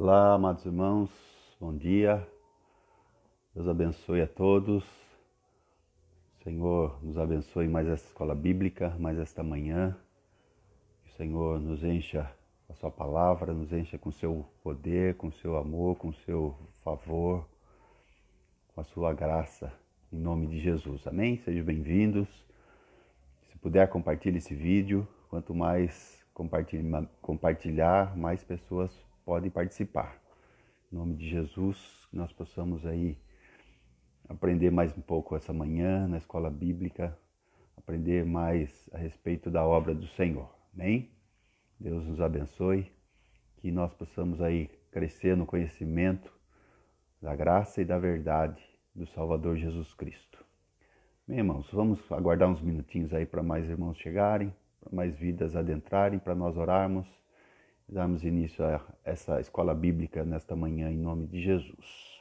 Olá, amados irmãos, bom dia, Deus abençoe a todos, Senhor nos abençoe mais esta escola bíblica, mais esta manhã, que o Senhor nos encha com a sua palavra, nos encha com o seu poder, com o seu amor, com o seu favor, com a sua graça, em nome de Jesus, amém? Sejam bem-vindos, se puder compartilhe esse vídeo, quanto mais compartilhar, mais pessoas podem participar. Em nome de Jesus, que nós possamos aí aprender mais um pouco essa manhã na escola bíblica, aprender mais a respeito da obra do Senhor, amém? Deus nos abençoe, que nós possamos aí crescer no conhecimento da graça e da verdade do Salvador Jesus Cristo. Bem, irmãos, vamos aguardar uns minutinhos aí para mais irmãos chegarem, para mais vidas adentrarem, para nós orarmos, darmos início a essa escola bíblica nesta manhã, em nome de Jesus.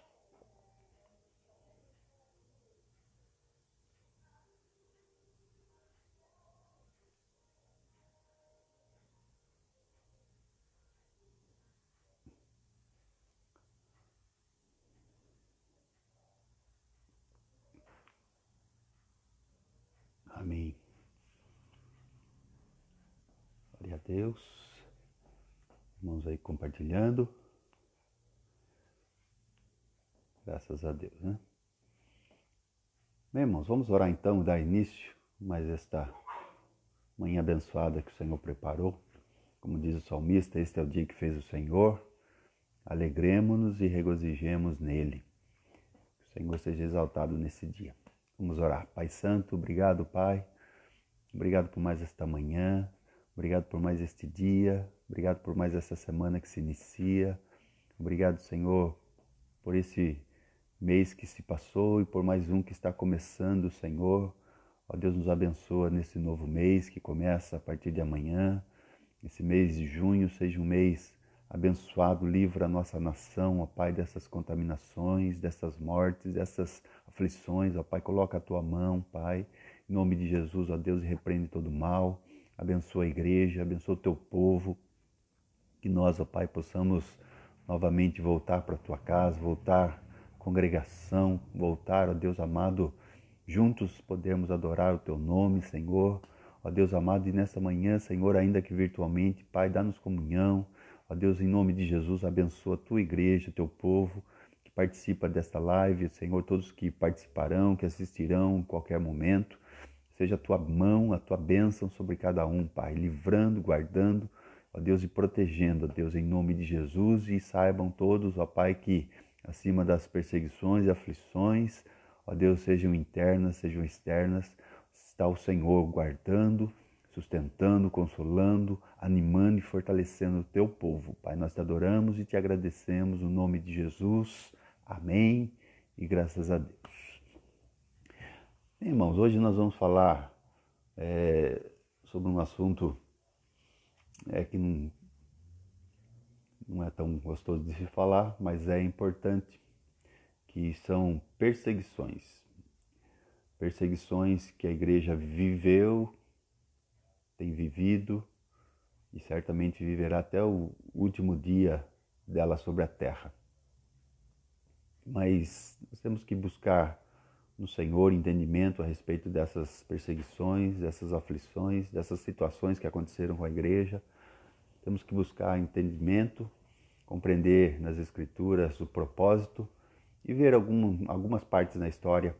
Amém. Glória a Deus. Irmãos aí compartilhando. Graças a Deus, né? Bem, irmãos, vamos orar então e dar início mais esta manhã abençoada que o Senhor preparou. Como diz o salmista, este é o dia que fez o Senhor. Alegremo-nos e regozijemos nele. Que o Senhor seja exaltado nesse dia. Vamos orar. Pai Santo, obrigado, Pai. Obrigado por mais esta manhã. Obrigado por mais este dia. Obrigado por mais essa semana que se inicia. Obrigado, Senhor, por esse mês que se passou e por mais um que está começando, Senhor. Ó Deus, nos abençoa nesse novo mês que começa a partir de amanhã. Esse mês de junho seja um mês abençoado, livra a nossa nação, ó Pai, dessas contaminações, dessas mortes, dessas aflições, ó Pai, coloca a tua mão, Pai, em nome de Jesus, ó Deus, e repreende todo o mal, abençoa a igreja, abençoa o teu povo, que nós, ó Pai, possamos novamente voltar para a tua casa, voltar à congregação, voltar, ó Deus amado, juntos podemos adorar o teu nome, Senhor. Ó Deus amado, e nessa manhã, Senhor, ainda que virtualmente, Pai, dá-nos comunhão. Ó Deus, em nome de Jesus, abençoa a tua igreja, teu povo que participa desta live, Senhor, todos que participarão, que assistirão em qualquer momento. Seja a tua mão, a tua bênção sobre cada um, Pai, livrando, guardando, ó Deus, e protegendo, ó Deus, em nome de Jesus. E saibam todos, ó Pai, que acima das perseguições e aflições, ó Deus, sejam internas, sejam externas, está o Senhor guardando, sustentando, consolando, animando e fortalecendo o teu povo. Pai, nós te adoramos e te agradecemos no nome de Jesus. Amém e graças a Deus. Bem, irmãos, hoje nós vamos falar sobre um assunto que não é tão gostoso de se falar, mas é importante, que são perseguições. Perseguições que a igreja viveu, tem vivido e certamente viverá até o último dia dela sobre a terra. Mas nós temos que buscar no Senhor entendimento a respeito dessas perseguições, dessas aflições, dessas situações que aconteceram com a igreja. Temos que buscar entendimento, compreender nas Escrituras o propósito e ver algumas partes na história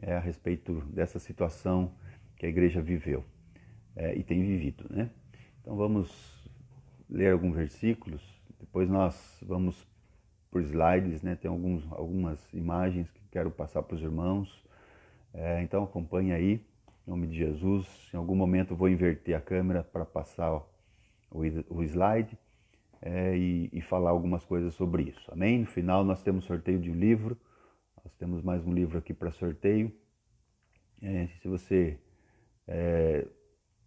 a respeito dessa situação que a igreja viveu e tem vivido, né? Então vamos ler alguns versículos, depois nós vamos por slides, né? Tem algumas imagens que quero passar para os irmãos, então acompanhe aí, em nome de Jesus. Em algum momento eu vou inverter a câmera para passar o slide e falar algumas coisas sobre isso, amém? No final nós temos sorteio de um livro. Nós temos mais um livro aqui para sorteio. Se você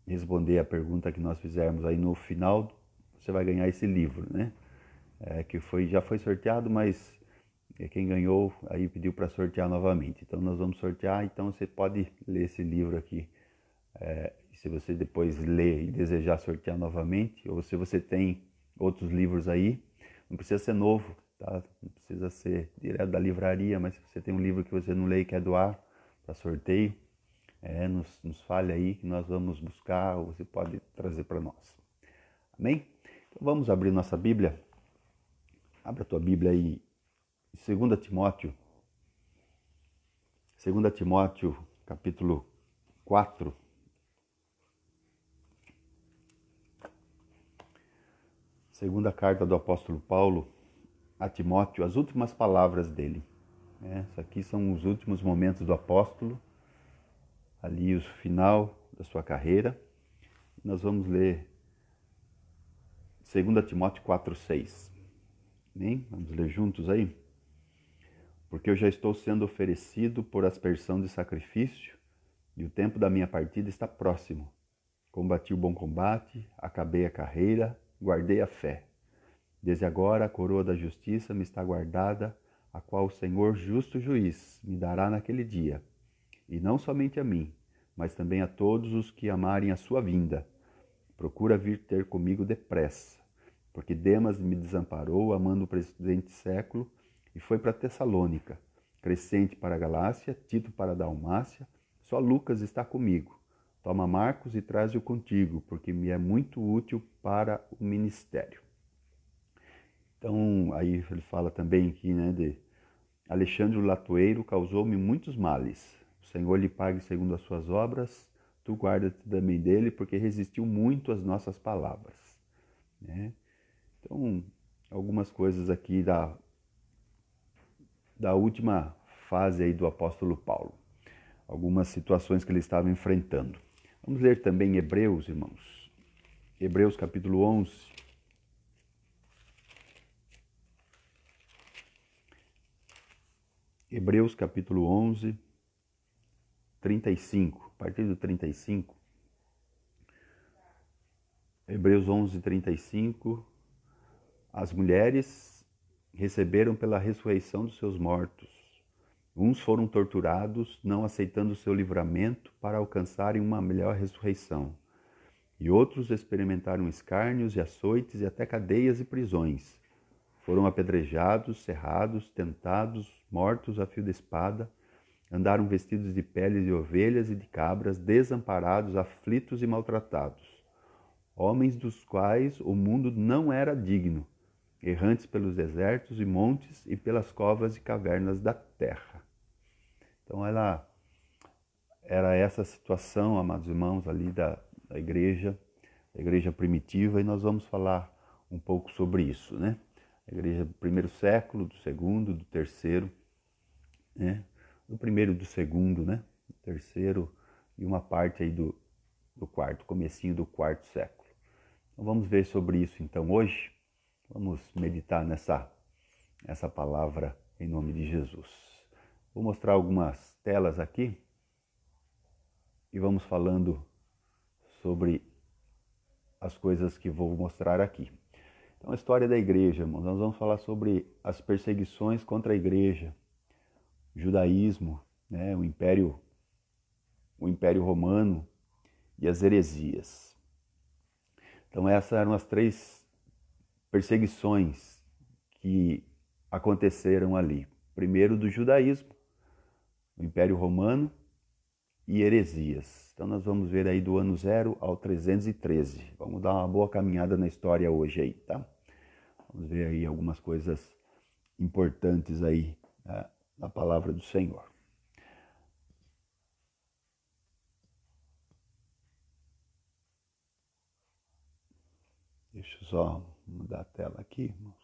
responder a pergunta que nós fizermos aí no final, você vai ganhar esse livro, né? Que já foi sorteado, mas quem ganhou aí pediu para sortear novamente. Então nós vamos sortear, então você pode ler esse livro aqui. Se você depois ler e desejar sortear novamente, ou se você tem outros livros aí, Não precisa ser novo, tá? Não precisa ser direto da livraria, mas se você tem um livro que você não lê e quer doar para sorteio, nos fale aí que nós vamos buscar ou você pode trazer para nós. Amém? Então vamos abrir nossa Bíblia. Abra a tua Bíblia aí, 2 Timóteo. 2 Timóteo, capítulo 4. Segunda carta do apóstolo Paulo a Timóteo, as últimas palavras dele. Isso aqui são os últimos momentos do apóstolo, ali o final da sua carreira. Nós vamos ler 2 Timóteo 4:6. Vamos ler juntos aí? Porque eu já estou sendo oferecido por aspersão de sacrifício e o tempo da minha partida está próximo. Combati o bom combate, acabei a carreira, guardei a fé. Desde agora a coroa da justiça me está guardada, a qual o Senhor justo juiz me dará naquele dia. E não somente a mim, mas também a todos os que amarem a sua vinda. Procura vir ter comigo depressa, porque Demas me desamparou, amando o presente século, e foi para Tessalônica. Crescente para a Galácia, Tito para a Dalmácia, só Lucas está comigo. Toma Marcos e traze-o contigo, porque me é muito útil para o ministério. Então, aí ele fala também aqui, de Alexandre o Latoeiro causou-me muitos males. O Senhor lhe pague segundo as suas obras, tu guarda-te também dele, porque resistiu muito às nossas palavras. Então, algumas coisas aqui da última fase aí do apóstolo Paulo. Algumas situações que ele estava enfrentando. Vamos ler também Hebreus, irmãos. Hebreus capítulo 11. Hebreus capítulo 11, 35. A partir do 35. Hebreus 11, 35. As mulheres receberam pela ressurreição dos seus mortos. Uns foram torturados, não aceitando o seu livramento para alcançarem uma melhor ressurreição. E outros experimentaram escárnios e açoites e até cadeias e prisões. Foram apedrejados, cerrados, tentados, mortos a fio de espada, andaram vestidos de peles de ovelhas e de cabras, desamparados, aflitos e maltratados. Homens dos quais o mundo não era digno, errantes pelos desertos e montes e pelas covas e cavernas da terra. Então ela era essa situação, amados irmãos, ali da igreja primitiva, e nós vamos falar um pouco sobre isso, A igreja do primeiro século, do segundo, do terceiro, do primeiro e do segundo, do terceiro e uma parte aí do quarto, comecinho do quarto século. Então vamos ver sobre isso então hoje. Vamos meditar nessa palavra em nome de Jesus. Vou mostrar algumas telas aqui e vamos falando sobre as coisas que vou mostrar aqui. Então, a história da igreja, irmãos, nós vamos falar sobre as perseguições contra a igreja, o judaísmo, o Império Romano e as heresias. Então, essas eram as 3 perseguições que aconteceram ali. Primeiro do judaísmo, o Império Romano e heresias. Então nós vamos ver aí do ano 0 ao 313. Vamos dar uma boa caminhada na história hoje aí, tá? Vamos ver aí algumas coisas importantes aí na palavra do Senhor. Deixa eu só mudar a tela aqui, irmãos.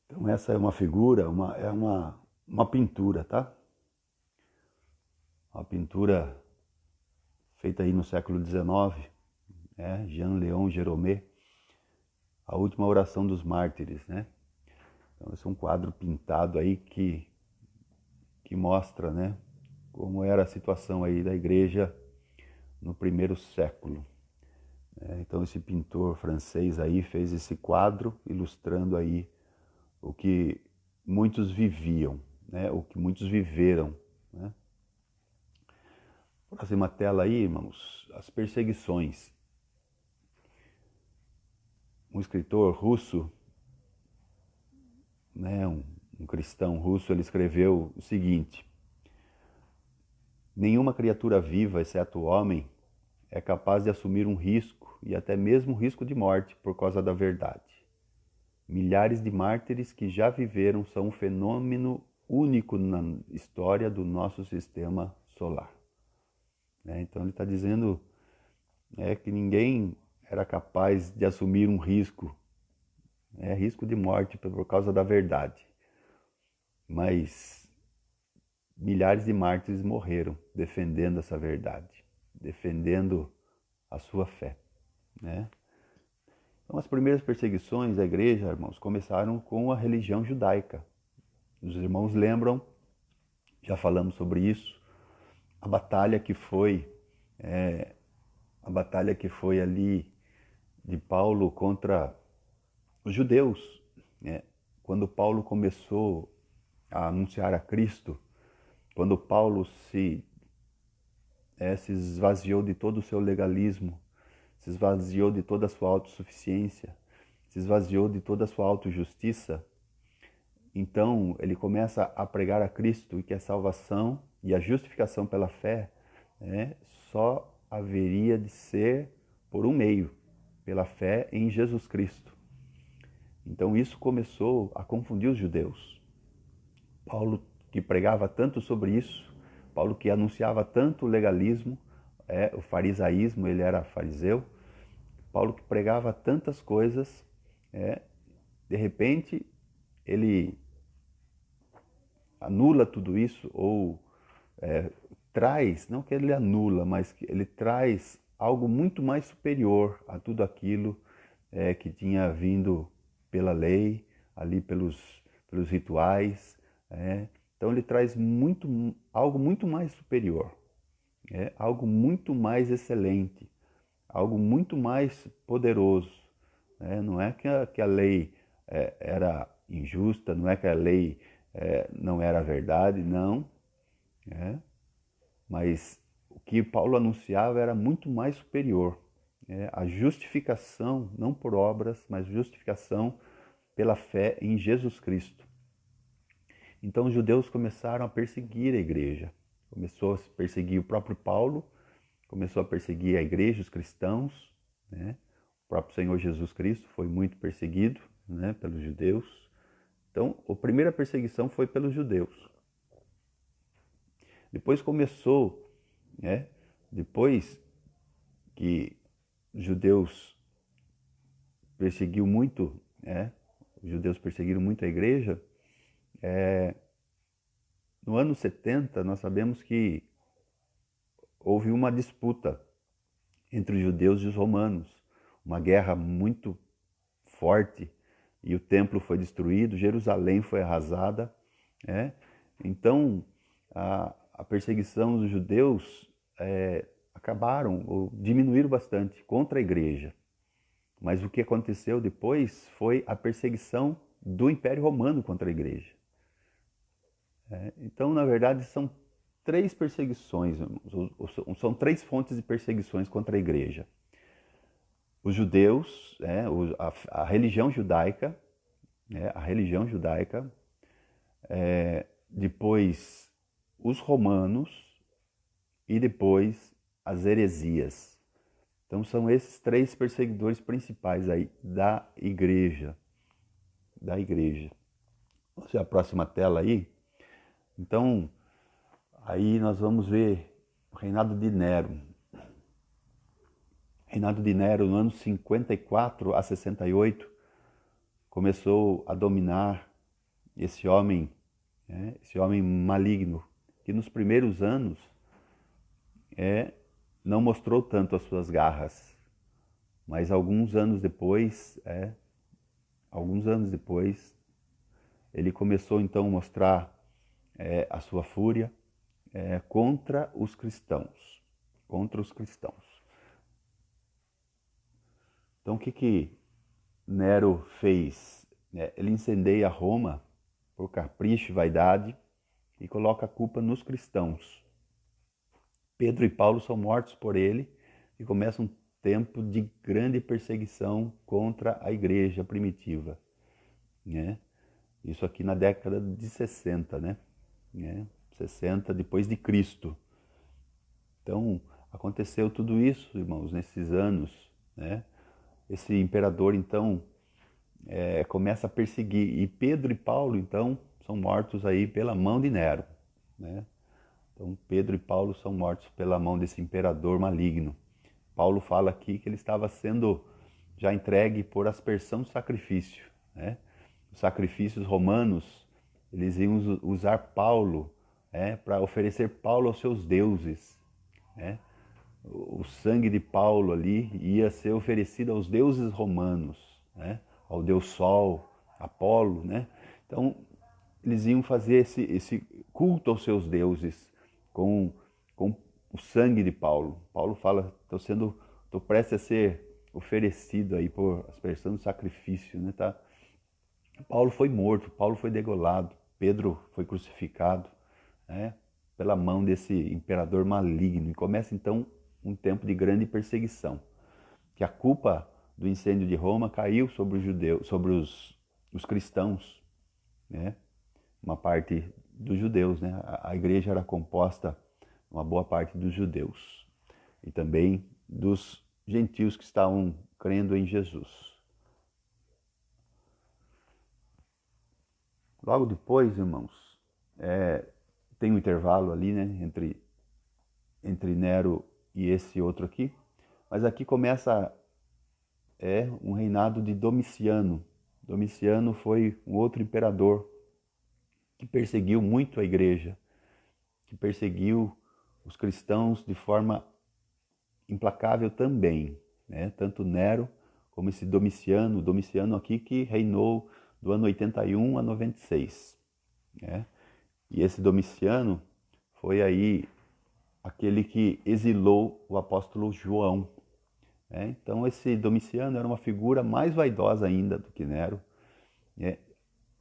Então essa é uma figura, é uma pintura, tá? Uma pintura feita aí no século XIX, Jean-Léon Gérôme, A Última Oração dos Mártires, Então esse é um quadro pintado aí que mostra, como era a situação aí da igreja no primeiro século. Então esse pintor francês aí fez esse quadro ilustrando aí o que muitos viviam, o que muitos viveram. Próxima tela aí, irmãos. as perseguições. Um escritor russo, né, um cristão russo, ele escreveu o seguinte: nenhuma criatura viva, exceto o homem, é capaz de assumir um risco, e até mesmo um risco de morte, por causa da verdade. Milhares de mártires que já viveram são um fenômeno único na história do nosso sistema solar. Então ele está dizendo que ninguém era capaz de assumir um risco, risco de morte por causa da verdade. Mas milhares de mártires morreram defendendo essa verdade, defendendo a sua fé, né? Então, as primeiras perseguições da igreja, irmãos, começaram com a religião judaica. Os irmãos lembram, já falamos sobre isso, a batalha que foi ali de Paulo contra os judeus, né? Quando Paulo começou a anunciar a Cristo, quando Paulo se esvaziou de todo o seu legalismo, se esvaziou de toda a sua autossuficiência, se esvaziou de toda a sua autojustiça, então ele começa a pregar a Cristo e que a salvação e a justificação pela fé só haveria de ser por um meio, pela fé em Jesus Cristo. Então isso começou a confundir os judeus. Paulo, que pregava tanto sobre isso, Paulo que anunciava tanto o legalismo, o farisaísmo, ele era fariseu, Paulo que pregava tantas coisas, de repente ele anula tudo isso, ou traz, não que ele anula, mas que ele traz algo muito mais superior a tudo aquilo que tinha vindo pela lei, ali pelos rituais. Então ele traz algo muito mais superior, algo muito mais excelente, algo muito mais poderoso. Não é que a lei era injusta, não é que a lei não era verdade, não. Mas o que Paulo anunciava era muito mais superior. A justificação, não por obras, mas justificação pela fé em Jesus Cristo. Então os judeus começaram a perseguir a igreja. Começou a perseguir o próprio Paulo, começou a perseguir a igreja, os cristãos, né? O próprio Senhor Jesus Cristo foi muito perseguido, né, pelos judeus. Então, a primeira perseguição foi pelos judeus. Depois começou, depois que os judeus perseguiram muito a igreja, no ano 70 nós sabemos que houve uma disputa entre os judeus e os romanos, uma guerra muito forte, e o templo foi destruído, Jerusalém foi arrasada. Então a perseguição dos judeus acabaram ou diminuíram bastante contra a igreja. Mas o que aconteceu depois foi a perseguição do Império Romano contra a igreja. Então, na verdade, são três perseguições, são três fontes de perseguições contra a igreja. Os judeus, a religião judaica, depois os romanos e depois as heresias. Então são esses três perseguidores principais aí da igreja. Vamos ver a próxima tela aí. Então, aí nós vamos ver o reinado de Nero. Reinado de Nero, no ano 54 a 68, começou a dominar esse homem maligno, que nos primeiros anos não mostrou tanto as suas garras, mas alguns anos depois, ele começou então a mostrar a sua fúria contra os cristãos. Então o que Nero fez? Ele incendeia Roma por capricho e vaidade e coloca a culpa nos cristãos. Pedro e Paulo são mortos por ele, e começa um tempo de grande perseguição contra a igreja primitiva, né? Isso aqui na década de 60, né? 60 depois de Cristo. Então, aconteceu tudo isso, irmãos, nesses anos, né? Esse imperador, então, começa a perseguir. E Pedro e Paulo, então, são mortos aí pela mão de Nero, né? Então, Pedro e Paulo são mortos pela mão desse imperador maligno. Paulo fala aqui que ele estava sendo já entregue por aspersão de sacrifício, né? Os sacrifícios romanos, eles iam usar Paulo, para oferecer Paulo aos seus deuses, né? O sangue de Paulo ali ia ser oferecido aos deuses romanos, né? Ao deus Sol, Apolo, né? Então, eles iam fazer esse culto aos seus deuses com o sangue de Paulo. Paulo fala, estou prestes a ser oferecido aí por aspersão do sacrifício, né? Tá? Paulo foi morto, Paulo foi degolado, Pedro foi crucificado, né? Pela mão desse imperador maligno. E começa então um tempo de grande perseguição, que a culpa do incêndio de Roma caiu sobre os judeus, sobre os cristãos, né? Uma parte dos judeus, né? A igreja era composta, uma boa parte dos judeus e também dos gentios que estavam crendo em Jesus. Logo depois, irmãos, tem um intervalo ali, né? Entre Nero e esse outro aqui, mas aqui começa um reinado de Domiciano. Domiciano foi um outro imperador que perseguiu muito a igreja, que perseguiu os cristãos de forma implacável também, né? Tanto Nero como esse Domiciano, o Domiciano aqui que reinou do ano 81 a 96, né? E esse Domiciano foi aí aquele que exilou o apóstolo João, né? Então esse Domiciano era uma figura mais vaidosa ainda do que Nero, né?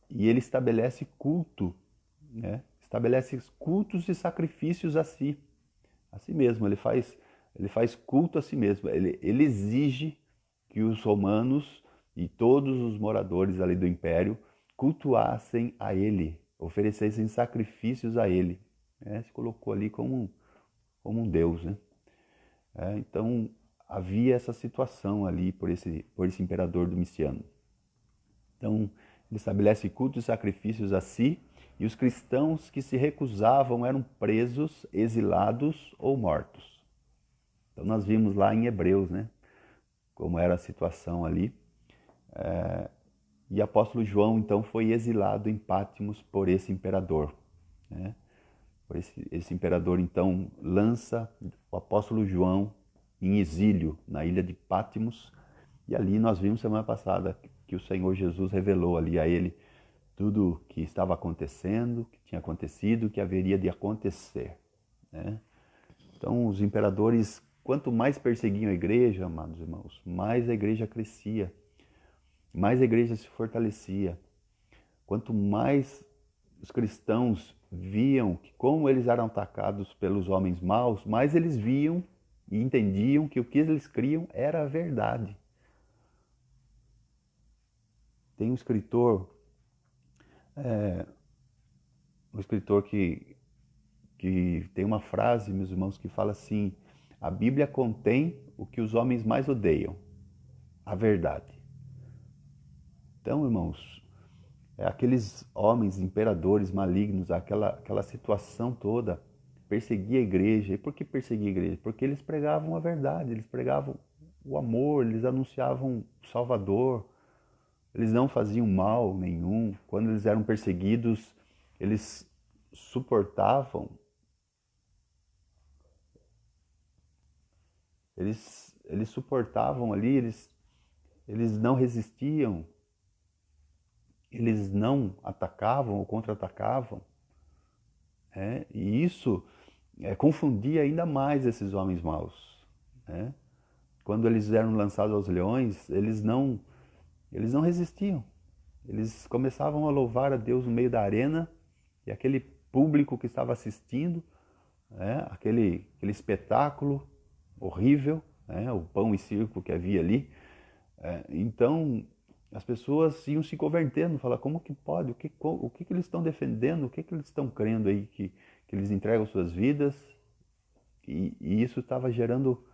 E ele estabelece culto, né? Estabelece cultos e sacrifícios a si mesmo. Ele faz culto a si mesmo. Ele exige que os romanos e todos os moradores ali do império cultuassem a ele, oferecessem sacrifícios a ele, né? Se colocou ali como um deus, né? Então havia essa situação ali por esse imperador Domiciano. Então ele estabelece cultos e sacrifícios a si, e os cristãos que se recusavam eram presos, exilados ou mortos. Então nós vimos lá em Hebreus, né, como era a situação ali. E o apóstolo João então foi exilado em Patmos por esse imperador, né? Por esse imperador então lança o apóstolo João em exílio na ilha de Patmos, e ali nós vimos semana passada que o Senhor Jesus revelou ali a ele tudo que estava acontecendo, que tinha acontecido, que haveria de acontecer, né? Então os imperadores, quanto mais perseguiam a igreja, amados irmãos, mais a igreja crescia, mais a igreja se fortalecia. Quanto mais os cristãos viam que como eles eram atacados pelos homens maus, mais eles viam e entendiam que o que eles criam era a verdade. Tem um escritor que tem uma frase, meus irmãos, que fala assim: a Bíblia contém o que os homens mais odeiam, a verdade. Então, irmãos, aqueles homens, imperadores malignos, aquela situação toda, perseguia a igreja. E por que perseguia a igreja? Porque eles pregavam a verdade, eles pregavam o amor, eles anunciavam o Salvador, eles não faziam mal nenhum. Quando eles eram perseguidos, eles suportavam, eles suportavam ali, eles não resistiam, eles não atacavam ou contra-atacavam, e isso confundia ainda mais esses homens maus, né? Quando eles eram lançados aos leões, eles não resistiam. Eles começavam a louvar a Deus no meio da arena, e aquele público que estava assistindo, aquele espetáculo horrível, né? O pão e circo que havia ali. Então, as pessoas iam se convertendo, falar como que pode, o que eles estão defendendo, o que eles estão crendo aí, que eles entregam suas vidas, e isso estava gerando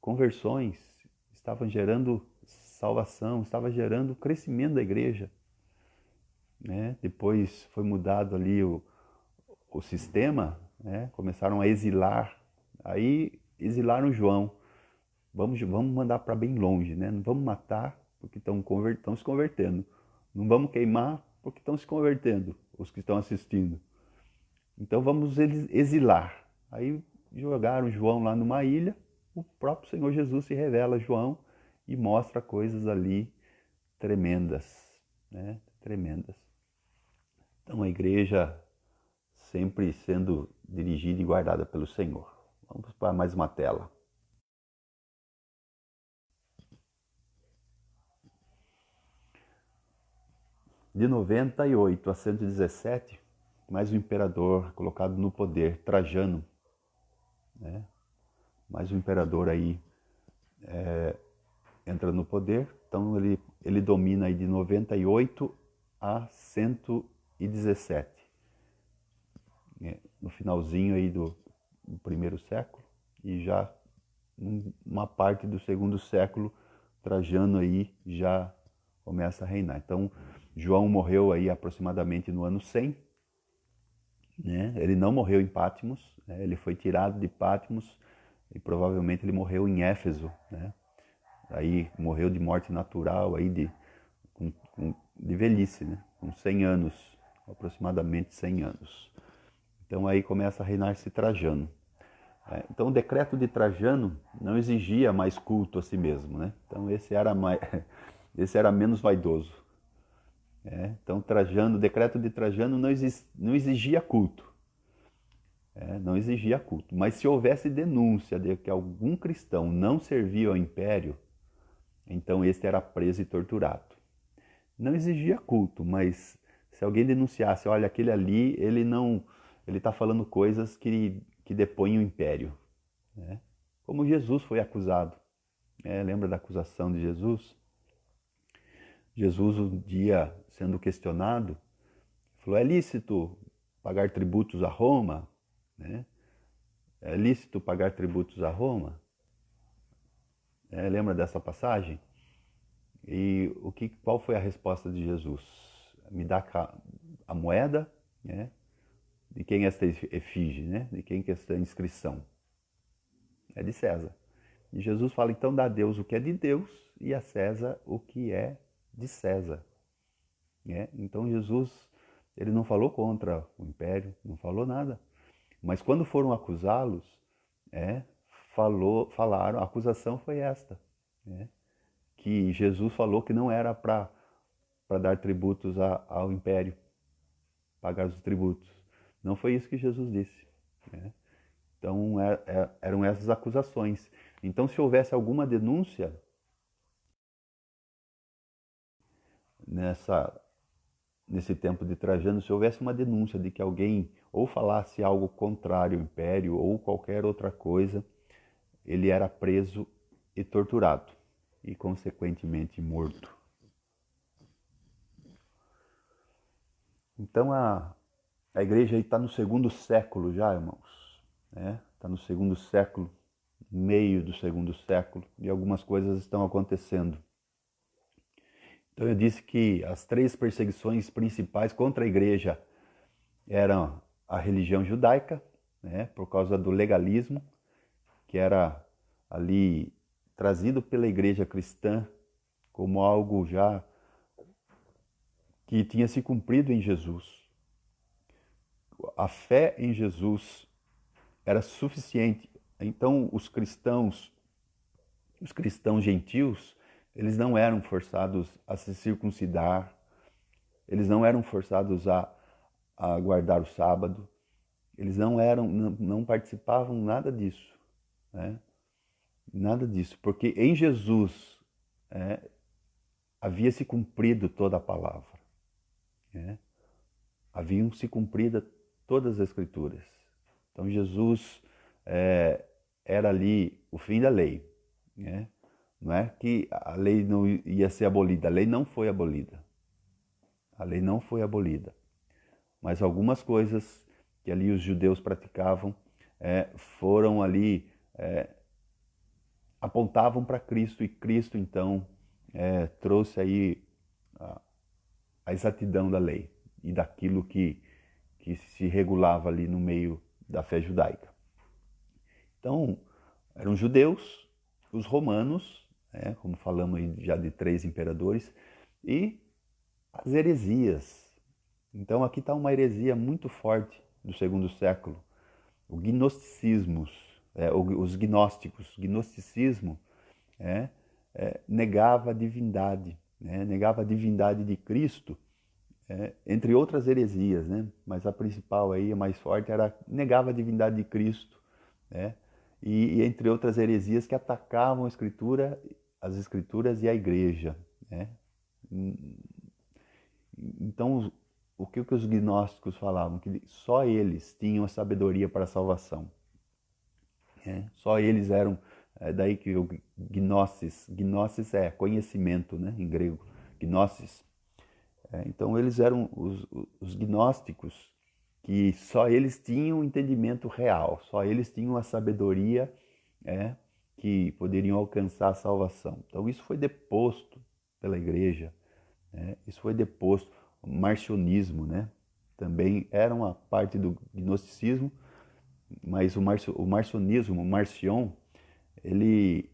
conversões, estava gerando salvação, estava gerando crescimento da igreja, né? Depois foi mudado ali o sistema, né? Começaram a exilar, aí exilaram João. Vamos mandar para bem longe, né? Não vamos matar porque estão se convertendo. Não vamos queimar porque estão se convertendo, os que estão assistindo. Então vamos exilar. Aí jogaram João lá numa ilha, o próprio Senhor Jesus se revela a João e mostra coisas ali tremendas, né? Tremendas. Então a igreja sempre sendo dirigida e guardada pelo Senhor. Vamos para mais uma tela. De 98 a 117, mais um imperador colocado no poder, Trajano, né? Mais um imperador aí entra no poder, então ele domina aí de 98 a 117, né? No finalzinho aí do primeiro século, e já uma parte do segundo século, Trajano aí já começa a reinar. Então, João morreu aí aproximadamente no ano 100, né? Ele não morreu em Patmos, né? Ele foi tirado de Patmos e provavelmente ele morreu em Éfeso, né? Aí morreu de morte natural, aí de velhice, né? Com 100 anos, aproximadamente 100 anos. Então aí começa a reinar-se Trajano. Então o decreto de Trajano não exigia mais culto a si mesmo, né? Então esse era menos vaidoso. Então Trajano, o decreto de Trajano não exigia culto. Não exigia culto. Mas se houvesse denúncia de que algum cristão não servia ao império, então este era preso e torturado. Não exigia culto, mas se alguém denunciasse, olha, aquele ali, ele está falando coisas que depõem o império, né? Como Jesus foi acusado. Lembra da acusação de Jesus? Jesus, um dia, sendo questionado, falou, é lícito pagar tributos a Roma? Né? É lícito pagar tributos a Roma? Lembra dessa passagem? E qual foi a resposta de Jesus? Me dá a moeda, né? De quem é esta efígie, né? De quem é esta inscrição? É de César. E Jesus fala, então dá a Deus o que é de Deus e a César o que é de César. Então Jesus, ele não falou contra o império, não falou nada. Mas quando foram acusá-los, falaram, a acusação foi esta, que Jesus falou que não era para dar tributos ao império, pagar os tributos. Não foi isso que Jesus disse. Então eram essas acusações. Então se houvesse alguma denúncia nesse tempo de Trajano, se houvesse uma denúncia de que alguém ou falasse algo contrário ao império ou qualquer outra coisa, ele era preso e torturado e consequentemente morto. Então a igreja está no segundo século já, irmãos. Está no segundo século, meio do segundo século, e algumas coisas estão acontecendo. Então eu disse que as 3 perseguições principais contra a igreja eram a religião judaica, por causa do legalismo, que era ali trazido pela igreja cristã como algo já que tinha se cumprido em Jesus. A fé em Jesus era suficiente. Então os cristãos gentios, eles não eram forçados a se circuncidar, eles não eram forçados a guardar o sábado, eles não participavam nada disso, né? Nada disso, porque em Jesus havia se cumprido toda a palavra, haviam se cumprido todas as escrituras. Então Jesus era ali o fim da lei, né? Não é que a lei não ia ser abolida, a lei não foi abolida. A lei não foi abolida. Mas algumas coisas que ali os judeus praticavam foram ali, apontavam para Cristo, e Cristo então trouxe aí a exatidão da lei e daquilo que se regulava ali no meio da fé judaica. Então, eram judeus, os romanos, como falamos aí já de 3 imperadores, e as heresias. Então aqui está uma heresia muito forte do 2º século, o gnosticismo, os gnósticos. O gnosticismo negava a divindade, negava a divindade de Cristo, entre outras heresias, né? Mas a principal aí, a mais forte, era negava a divindade de Cristo, né? E entre outras heresias que atacavam as escrituras e a igreja, né? Então, o que os gnósticos falavam? Que só eles tinham a sabedoria para a salvação. Só eles eram, daí que o gnosis é conhecimento, né, em grego, gnosis. Então eles eram os gnósticos, que só eles tinham o entendimento real, só eles tinham a sabedoria que poderiam alcançar a salvação. Então isso foi deposto pela igreja, isso foi deposto. O marcionismo, né, também era uma parte do gnosticismo, mas o marcionismo, o Marcion, ele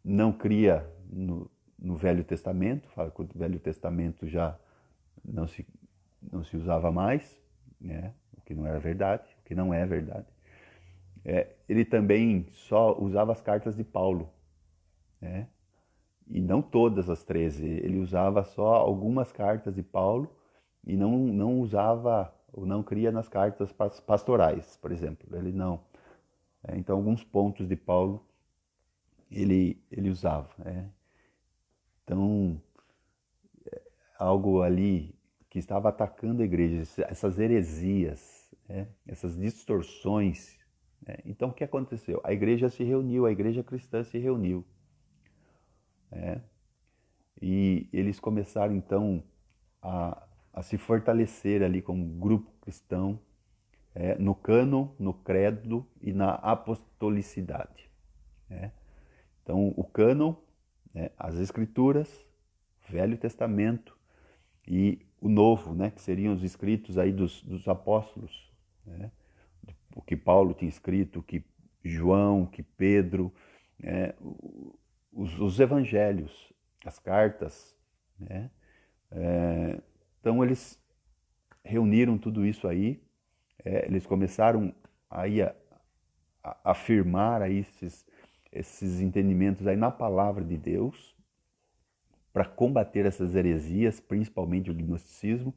não cria no Velho Testamento, fala que o Velho Testamento já não se usava mais, né? O que não era verdade, o que não é verdade. Ele também só usava as cartas de Paulo, né? E não todas as 13. Ele usava só algumas cartas de Paulo e não usava, ou não cria nas cartas pastorais, por exemplo. Ele não. Então, alguns pontos de Paulo ele usava. Então, algo ali que estava atacando a igreja, essas heresias, essas distorções. Então, o que aconteceu? A igreja se reuniu, a igreja cristã se reuniu. E eles começaram, então, a se fortalecer ali como grupo cristão, no cânon, no credo e na apostolicidade. Então, o cânon, as escrituras, Velho Testamento e o Novo, que seriam os escritos aí dos apóstolos, o que Paulo tinha escrito, o que João, o que Pedro, os evangelhos, as cartas, então eles reuniram tudo isso aí, eles começaram aí a afirmar aí esses entendimentos aí na palavra de Deus, para combater essas heresias, principalmente o gnosticismo.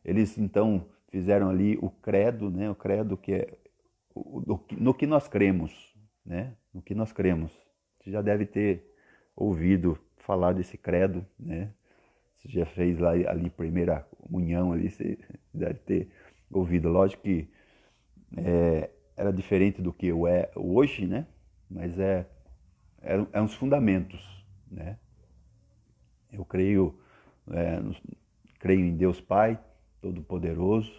Eles então fizeram ali o credo, o credo que é no que nós cremos, no que nós cremos. Você já deve ter ouvido falar desse credo, Você já fez lá ali primeira comunhão ali, você deve ter ouvido. Lógico que era diferente do que é hoje, Mas é uns fundamentos, Eu creio em Deus Pai Todo-Poderoso,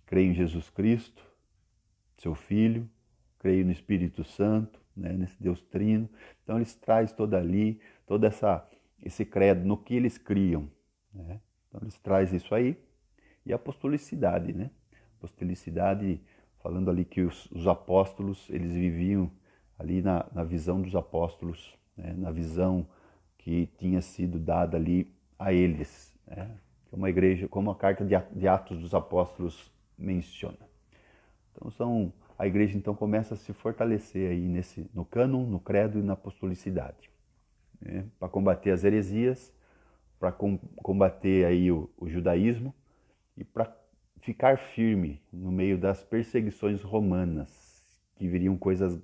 creio em Jesus Cristo, seu Filho, creio no Espírito Santo, nesse Deus Trino. Então eles trazem todo esse credo no que eles criam. Então eles trazem isso aí. E a apostolicidade, Apostolicidade, falando ali que os apóstolos, eles viviam ali na visão dos apóstolos, na visão que tinha sido dada ali a eles, como a igreja, como a carta de Atos dos Apóstolos menciona. Então a igreja então começa a se fortalecer aí no cânon, no credo e na apostolicidade, para combater as heresias, para combater aí o judaísmo e para ficar firme no meio das perseguições romanas, que viriam coisas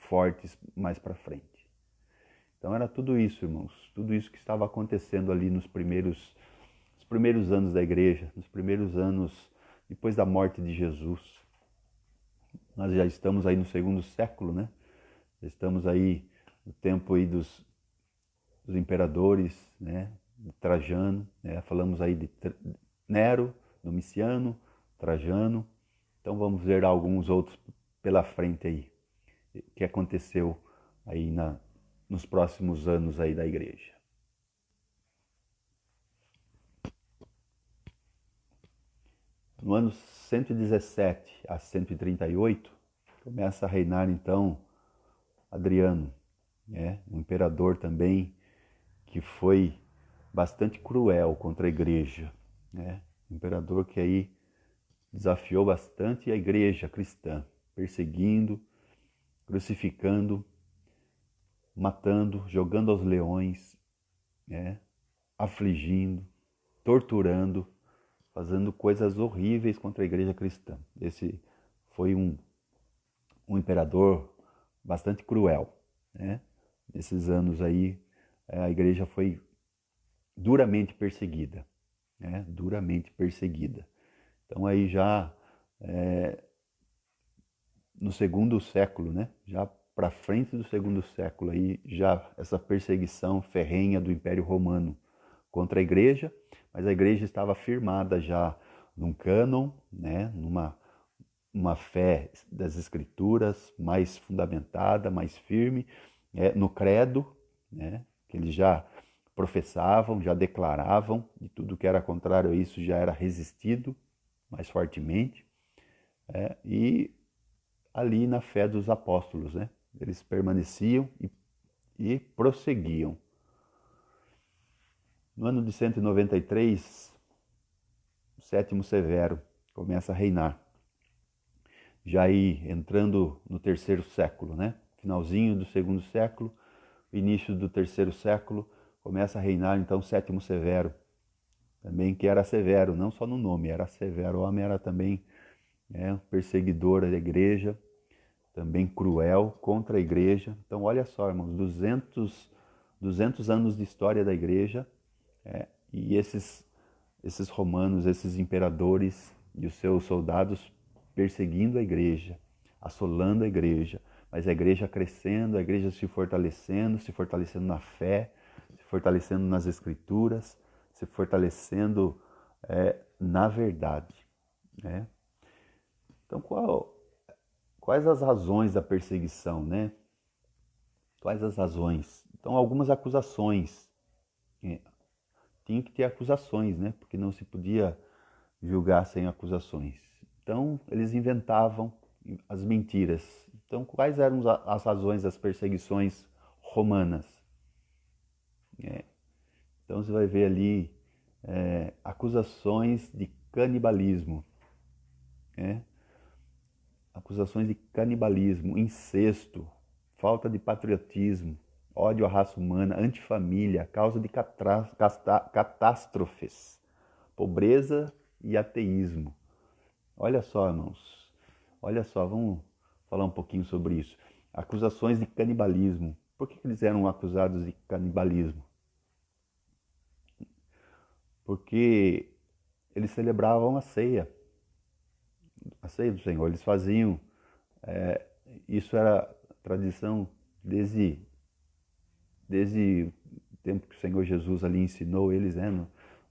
fortes mais para frente. Então era tudo isso, irmãos, tudo isso que estava acontecendo ali nos primeiros anos da igreja, nos primeiros anos depois da morte de Jesus. Nós já estamos aí no 2º século, Estamos aí no tempo aí dos imperadores, né? Trajano, né? Falamos aí de Nero, Domiciano, Trajano. Então vamos ver alguns outros pela frente aí, que aconteceu aí nos próximos anos aí da igreja. No ano 117 a 138, começa a reinar então Adriano, né? Um imperador também que foi bastante cruel contra a igreja, né? Um imperador que aí desafiou bastante a igreja cristã, perseguindo, crucificando, matando, jogando aos leões, né? Afligindo, torturando, fazendo coisas horríveis contra a igreja cristã. Esse foi um imperador bastante cruel, né? Nesses anos aí, a igreja foi duramente perseguida, né? Duramente perseguida. Então aí já no segundo século, né? Já para frente do segundo século aí, já essa perseguição ferrenha do Império Romano contra a igreja, mas a igreja estava firmada já num cânon, né? Numa fé das escrituras mais fundamentada, mais firme, no credo, né? Que eles já professavam, já declaravam, e tudo que era contrário a isso já era resistido mais fortemente, e ali na fé dos apóstolos, né? Eles permaneciam e prosseguiam. No ano de 193, o sétimo Severo começa a reinar. Já aí entrando no terceiro século, né? Finalzinho do segundo século, início do terceiro século, começa a reinar então o sétimo Severo, também que era severo, não só no nome, era severo, o homem era também perseguidor da igreja, também cruel contra a igreja. Então olha só, irmãos, 200 anos de história da igreja, e esses romanos, esses imperadores e os seus soldados perseguindo a igreja, assolando a igreja, mas a igreja crescendo, a igreja se fortalecendo na fé, se fortalecendo nas escrituras, se fortalecendo na verdade, né? Então quais as razões da perseguição, né? Quais as razões? Então algumas acusações, tinha que ter acusações, né? Porque não se podia julgar sem acusações. Então, eles inventavam as mentiras. Então, quais eram as razões das perseguições romanas? Então, você vai ver ali acusações de canibalismo, acusações de canibalismo, incesto, falta de patriotismo, ódio à raça humana, antifamília, causa de catástrofes, pobreza e ateísmo. Olha só, irmãos, olha só, vamos falar um pouquinho sobre isso. Acusações de canibalismo. Por que eles eram acusados de canibalismo? Porque eles celebravam a ceia do Senhor. Eles faziam, isso era tradição desde o tempo que o Senhor Jesus ali ensinou eles, né,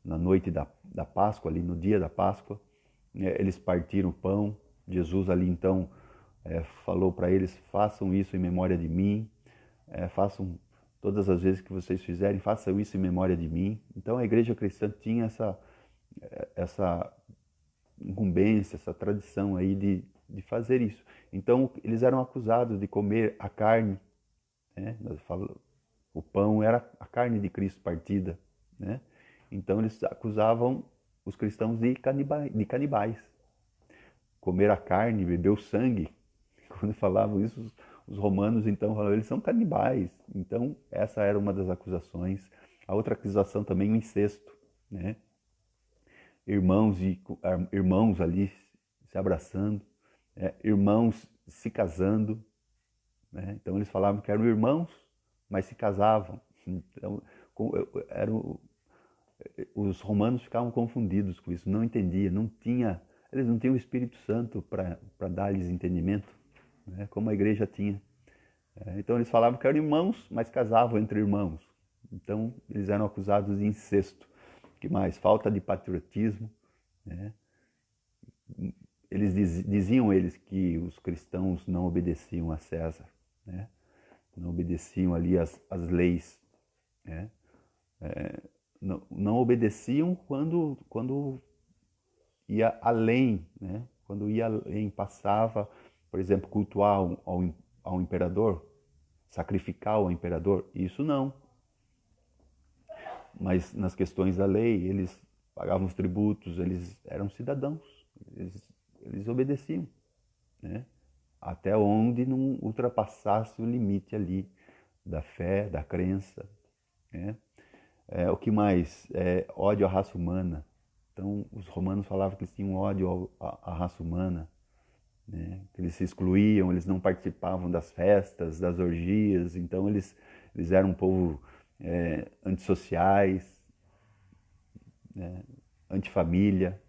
na noite da Páscoa, ali no dia da Páscoa, eles partiram o pão. Jesus ali então falou para eles: façam isso em memória de mim, façam todas as vezes que vocês fizerem, façam isso em memória de mim. Então a igreja cristã tinha essa incumbência, essa tradição aí de fazer isso. Então eles eram acusados de comer a carne, né? O pão era a carne de Cristo partida, né? Então eles acusavam os cristãos de canibais. Comer a carne, beber o sangue. Quando falavam isso, os romanos então falavam, eles são canibais. Então essa era uma das acusações. A outra acusação também, o incesto, né? Irmãos ali se abraçando, irmãos se casando, né? Então eles falavam que eram irmãos, mas se casavam. Então os romanos ficavam confundidos com isso, não entendiam, eles não tinham o Espírito Santo para dar-lhes entendimento, né? Como a igreja tinha. Então eles falavam que eram irmãos, mas casavam entre irmãos. Então eles eram acusados de incesto. O que mais? Falta de patriotismo, né? Eles diziam eles que os cristãos não obedeciam a César, né? Não obedeciam ali as leis, né? Não obedeciam quando ia além, né? Quando ia além, passava, por exemplo, cultuar ao imperador, sacrificar ao imperador, isso não. Mas nas questões da lei, eles pagavam os tributos, eles eram cidadãos, eles obedeciam, né? Até onde não ultrapassasse o limite ali da fé, da crença, né? O que mais? Ódio à raça humana. Então, os romanos falavam que eles tinham ódio à raça humana, né? Que eles se excluíam, eles não participavam das festas, das orgias, então eles eram um povo antissociais, né? Antifamília,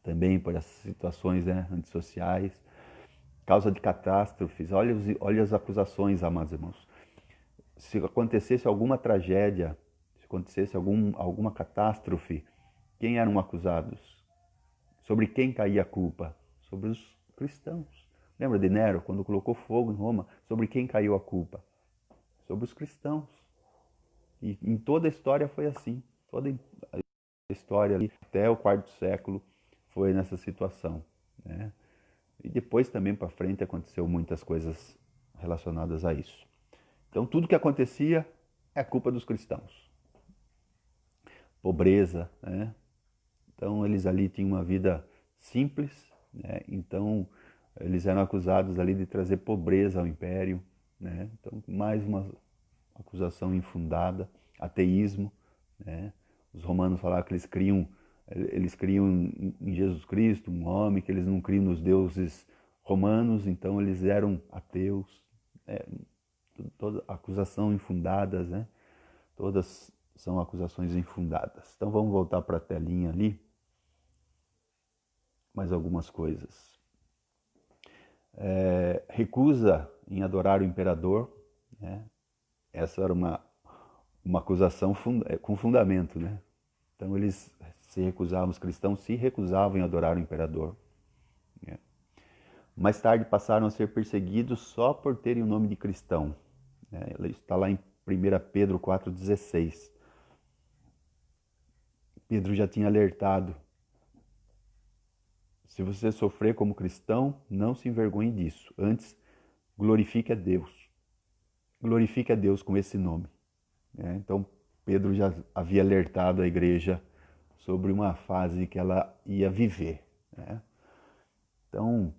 também por essas situações, né, antissociais, causa de catástrofes. Olha as acusações, amados irmãos. Se acontecesse alguma tragédia, se acontecesse alguma catástrofe, quem eram acusados? Sobre quem caía a culpa? Sobre os cristãos. Lembra de Nero, quando colocou fogo em Roma? Sobre quem caiu a culpa? Sobre os cristãos. E em toda a história foi assim. Toda a história ali, até o quarto século, foi nessa situação, né? E depois também para frente aconteceu muitas coisas relacionadas a isso. Então tudo que acontecia é culpa dos cristãos. Pobreza, né? Então eles ali tinham uma vida simples, né? Então eles eram acusados ali de trazer pobreza ao império, né? Então mais uma acusação infundada, ateísmo, né? Os romanos falavam que eles criam em Jesus Cristo, um homem, que eles não criam nos deuses romanos, então eles eram ateus. Toda acusação infundadas, né? Todas são acusações infundadas. Então vamos voltar para a telinha ali. Mais algumas coisas. Recusa em adorar o imperador, né? Essa era uma acusação com fundamento, né? Então eles se recusavam, os cristãos se recusavam em adorar o imperador, né? Mais tarde passaram a ser perseguidos só por terem o nome de cristão, né? Está lá em 1 Pedro 4,16. Pedro já tinha alertado: se você sofrer como cristão, não se envergonhe disso. Antes, glorifique a Deus. Glorifique a Deus com esse nome. Então, Pedro já havia alertado a igreja sobre uma fase que ela ia viver, né? Então,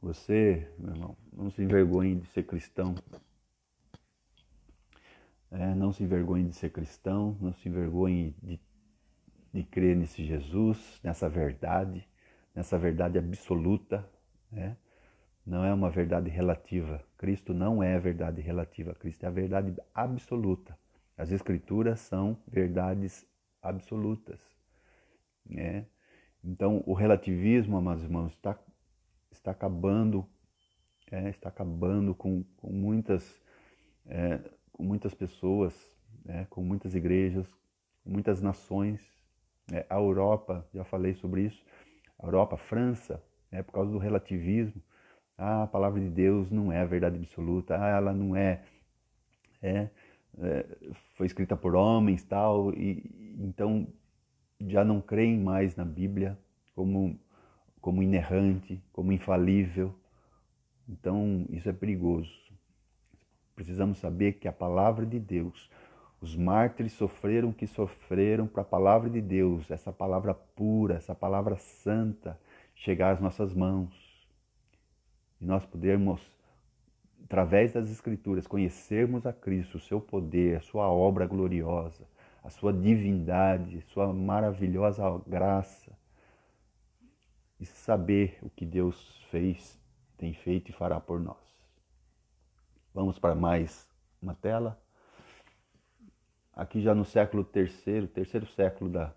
você, meu irmão, não se envergonhe de ser cristão. Não se envergonhe de ser cristão, não se envergonhe de crer nesse Jesus, nessa verdade absoluta, né? Não é uma verdade relativa. Cristo não é a verdade relativa. Cristo é a verdade absoluta. As Escrituras são verdades absolutas, né? Então, o relativismo, amados irmãos, está acabando, com muitas pessoas, né? Com muitas igrejas, com muitas nações. A Europa, já falei sobre isso, a Europa, a França, por causa do relativismo. A palavra de Deus não é a verdade absoluta, ela não é, foi escrita por homens, tal, e então já não creem mais na Bíblia como inerrante, como infalível. Então isso é perigoso. Precisamos saber que a palavra de Deus, os mártires sofreram o que sofreram para a palavra de Deus, essa palavra pura, essa palavra santa, chegar às nossas mãos. E nós podermos, através das Escrituras, conhecermos a Cristo, o seu poder, a sua obra gloriosa, a sua divindade, sua maravilhosa graça, e saber o que Deus fez, tem feito e fará por nós. Vamos para mais uma tela. Aqui já no século terceiro século da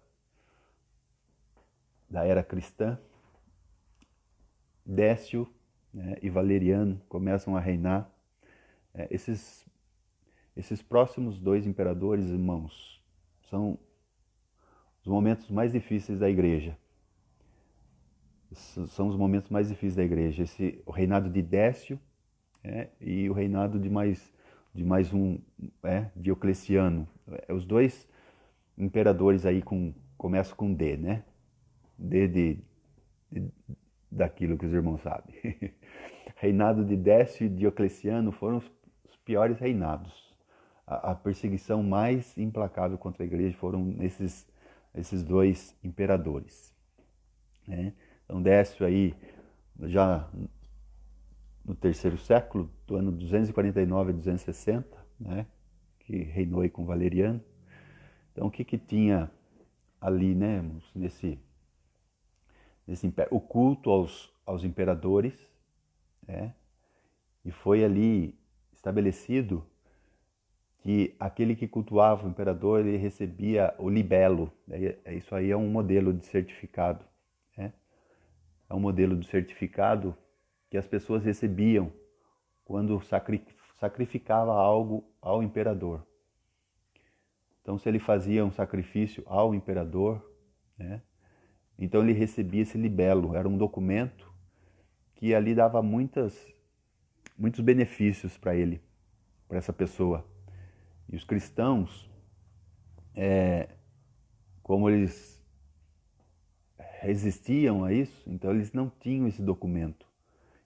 era cristã, Décio, né, e Valeriano começam a reinar. Esses próximos dois imperadores, irmãos, são os momentos mais difíceis da igreja. São os momentos mais difíceis da igreja. O reinado de Décio e o reinado de mais um, Diocleciano. Os dois imperadores aí começam com D, né? Daquilo que os irmãos sabem. Reinado de Décio e Diocleciano foram os piores reinados. A perseguição mais implacável contra a igreja foram esses dois imperadores. Né? Então Décio aí, já no terceiro século, do ano 249 a 260, né? Que reinou aí com Valeriano. Então o que tinha ali, né, nesse império? O culto aos imperadores, e foi ali estabelecido que aquele que cultuava o imperador, ele recebia o libelo. Isso aí é um modelo de certificado. É um modelo de certificado que as pessoas recebiam quando sacrificava algo ao imperador. Então, se ele fazia um sacrifício ao imperador, então ele recebia esse libelo. Era um documento que ali dava muitos benefícios para ele, para essa pessoa. E os cristãos, como eles resistiam a isso, então eles não tinham esse documento.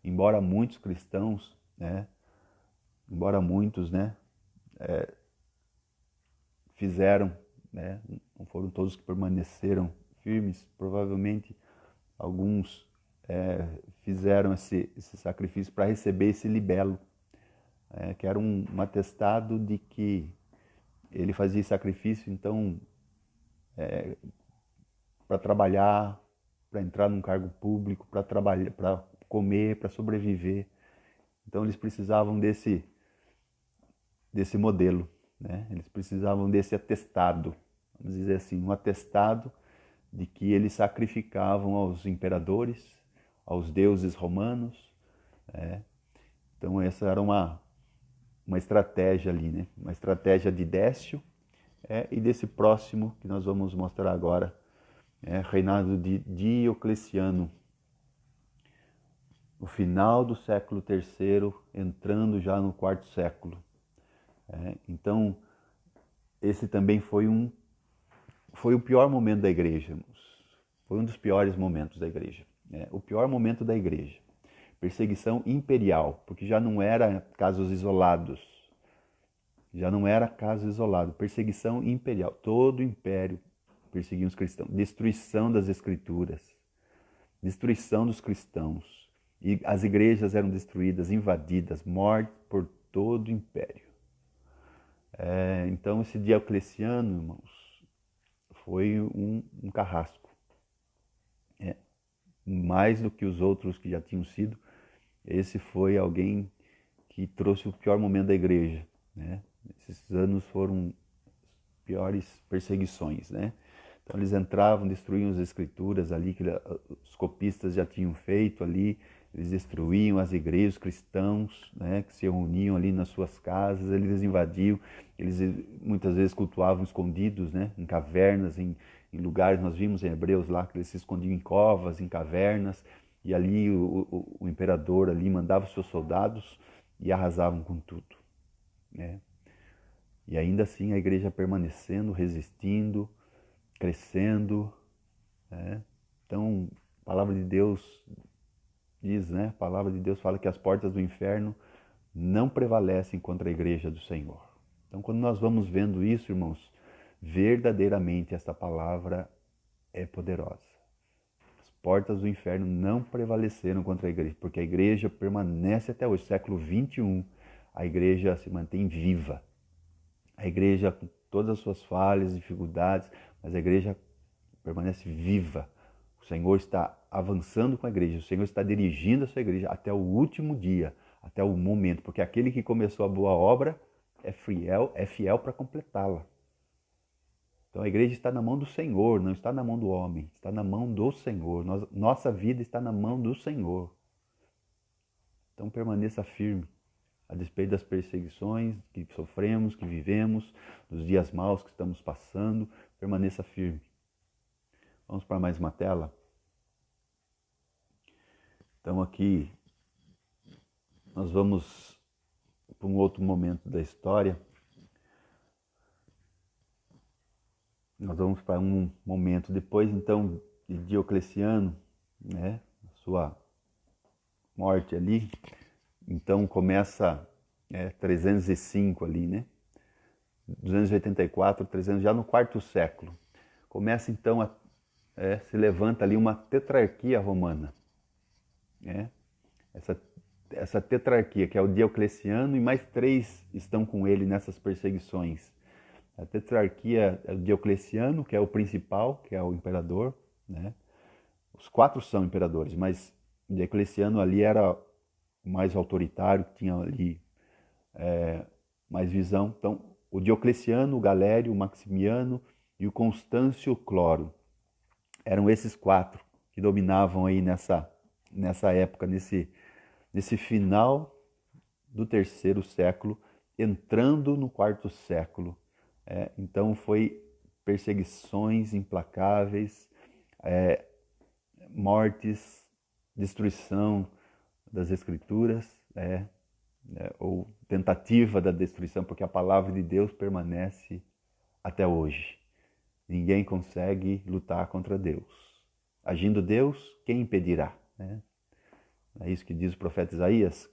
Embora muitos cristãos, fizeram, não foram todos que permaneceram firmes, provavelmente alguns fizeram esse sacrifício para receber esse libelo, que era um atestado de que ele fazia sacrifício, então, para trabalhar, para entrar num cargo público, para trabalhar, para comer, para sobreviver. Então eles precisavam desse modelo, né? Eles precisavam desse atestado, vamos dizer assim, um atestado de que eles sacrificavam aos imperadores, aos deuses romanos. Então essa era uma estratégia ali, né? Uma estratégia de Décio e desse próximo que nós vamos mostrar agora, reinado de Diocleciano, no final do século III, entrando já no quarto século. Então, esse também foi o pior momento da igreja. Foi um dos piores momentos da igreja. O pior momento da igreja. Perseguição imperial, porque já não era casos isolados. Perseguição imperial. Todo o império perseguia os cristãos. Destruição das escrituras. Destruição dos cristãos. E as igrejas eram destruídas, invadidas, morte por todo o império. Então esse Diocleciano, irmãos, foi um carrasco. Mais do que os outros que já tinham sido, esse foi alguém que trouxe o pior momento da igreja. Esses anos foram piores perseguições. Então eles entravam, destruíam as escrituras ali, que os copistas já tinham feito ali. Eles destruíam as igrejas, os cristãos, que se reuniam ali nas suas casas, eles invadiam, eles muitas vezes cultuavam escondidos, em cavernas, em lugares. Nós vimos em Hebreus lá que eles se escondiam em covas, em cavernas, e ali o imperador ali mandava os seus soldados e arrasavam com tudo. E ainda assim a igreja permanecendo, resistindo, crescendo. Então, a palavra de Deus diz, a palavra de Deus fala que as portas do inferno não prevalecem contra a igreja do Senhor. Então, quando nós vamos vendo isso, irmãos, verdadeiramente esta palavra é poderosa. As portas do inferno não prevaleceram contra a igreja, porque a igreja permanece até hoje, século 21, a igreja se mantém viva. A igreja, com todas as suas falhas, dificuldades, mas a igreja permanece viva. O Senhor está avançando com a igreja, o Senhor está dirigindo a sua igreja até o último dia, até o momento, porque aquele que começou a boa obra é fiel para completá-la. Então a igreja está na mão do Senhor, não está na mão do homem, está na mão do Senhor. Nossa vida está na mão do Senhor. Então permaneça firme, a despeito das perseguições que sofremos, que vivemos, dos dias maus que estamos passando, permaneça firme. Vamos para mais uma tela. Então aqui nós vamos para um outro momento da história. Nós vamos para um momento depois então de Diocleciano, né, sua morte ali. Então começa 305 ali, né? 284, 300, já no quarto século. Começa então se levanta ali uma tetrarquia romana. Essa tetrarquia, que é o Diocleciano, e mais 3 estão com ele nessas perseguições. A tetrarquia é o Diocleciano, que é o principal, que é o imperador, né? Os 4 são imperadores, mas o Diocleciano ali era o mais autoritário, que tinha ali mais visão. Então, o Diocleciano, o Galério, o Maximiano e o Constâncio Cloro. Eram esses 4 que dominavam aí nessa época, nesse final do 3º século, entrando no 4º século. Então foi perseguições implacáveis, mortes, destruição das Escrituras, ou tentativa da destruição, porque a palavra de Deus permanece até hoje. Ninguém consegue lutar contra Deus. Agindo Deus, quem impedirá? É isso que diz o profeta Isaías.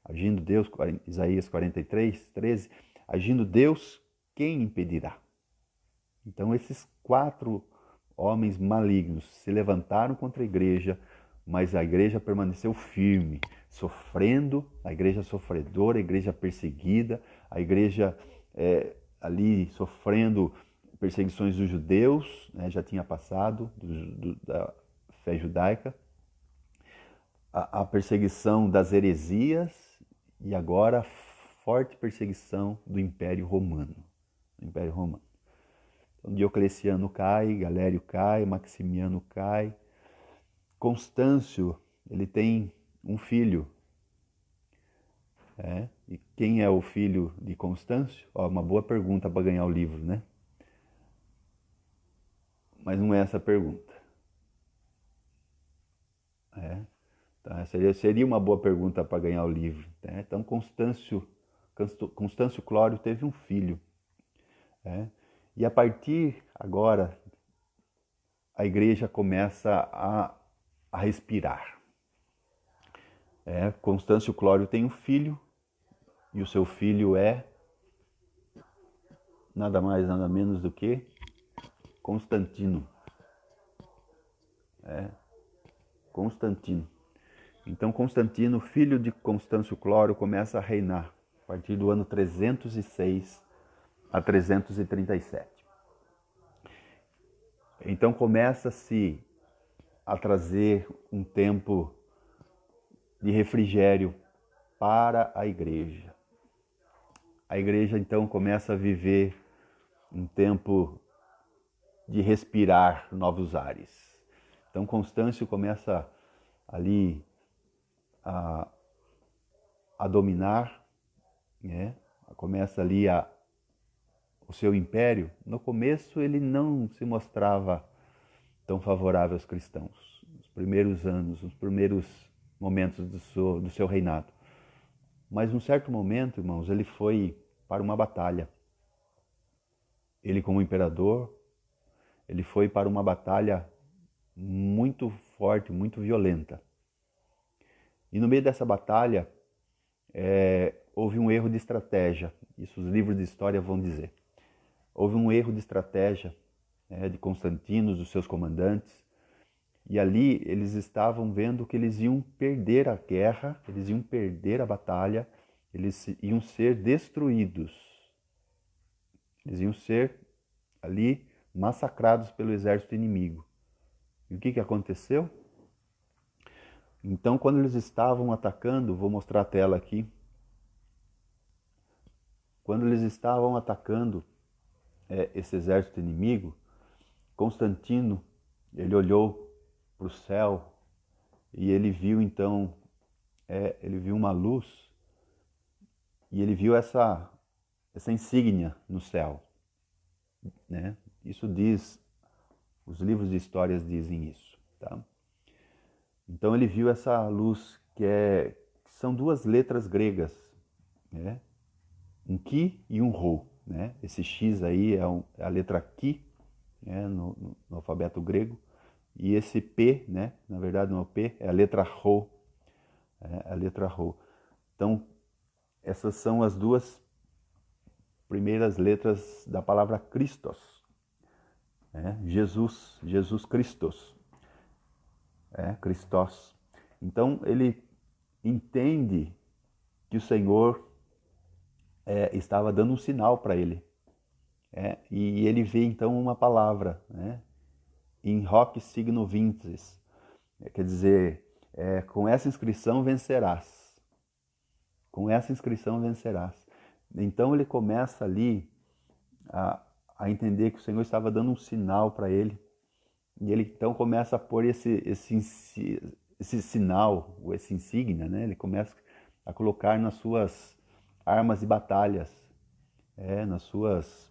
Agindo Deus, Isaías 43, 13. Agindo Deus, quem impedirá? Então esses 4 homens malignos se levantaram contra a igreja, mas a igreja permaneceu firme, sofrendo, a igreja sofredora, a igreja perseguida, a igreja ali sofrendo perseguições dos judeus, já tinha passado, da fé judaica, a perseguição das heresias e agora a forte perseguição do Império Romano. Então, Diocleciano cai, Galério cai, Maximiano cai. Constâncio, ele tem um filho. E quem é o filho de Constâncio? Uma boa pergunta para ganhar o livro, né? Mas não é essa a pergunta. Então, seria uma boa pergunta para ganhar o livro. Então, Constâncio Clório teve um filho. E a partir agora, a igreja começa a respirar. Constâncio Clório tem um filho, e o seu filho é nada mais, nada menos do que Constantino. Constantino. Então Constantino, filho de Constâncio Clório, começa a reinar a partir do ano 306 a 337. Então começa-se a trazer um tempo de refrigério para a igreja. A igreja então começa a viver um tempo de respirar novos ares. Então Constâncio começa ali a dominar, começa ali o seu império. No começo ele não se mostrava tão favorável aos cristãos, nos primeiros anos, nos primeiros momentos do seu reinado. Mas num certo momento, irmãos, ele foi para uma batalha. Ele, como imperador, ele foi para uma batalha muito forte, muito violenta. E no meio dessa batalha, houve um erro de estratégia. Isso os livros de história vão dizer. Houve um erro de estratégia de Constantino, dos seus comandantes. E ali eles estavam vendo que eles iam perder a guerra, eles iam perder a batalha, eles iam ser destruídos. Eles iam ser ali massacrados pelo exército inimigo. E o que aconteceu? Então, quando eles estavam atacando, vou mostrar a tela aqui. Quando eles estavam atacando esse exército inimigo, Constantino, ele olhou para o céu e ele viu então, ele viu uma luz e ele viu essa insígnia no céu, né? Isso diz, os livros de histórias dizem isso, tá? Então ele viu essa luz que são duas letras gregas, né? Um Ki e um Rho, né? Esse X aí é a letra Ki, né? No alfabeto grego, e esse P, né? Na verdade não é o P, é a letra Rho, a letra Rho. Então essas são as duas primeiras letras da palavra Christos, né? Jesus Christos, Christos. Então ele entende que o Senhor estava dando um sinal para ele. E ele vê então uma palavra, né? In hoc signo vinces, quer dizer, com essa inscrição vencerás. Com essa inscrição vencerás. Então ele começa ali a entender que o Senhor estava dando um sinal para ele. E ele então começa a pôr esse sinal, ou esse insígnia, né? Ele começa a colocar nas suas armas de batalhas, nas suas,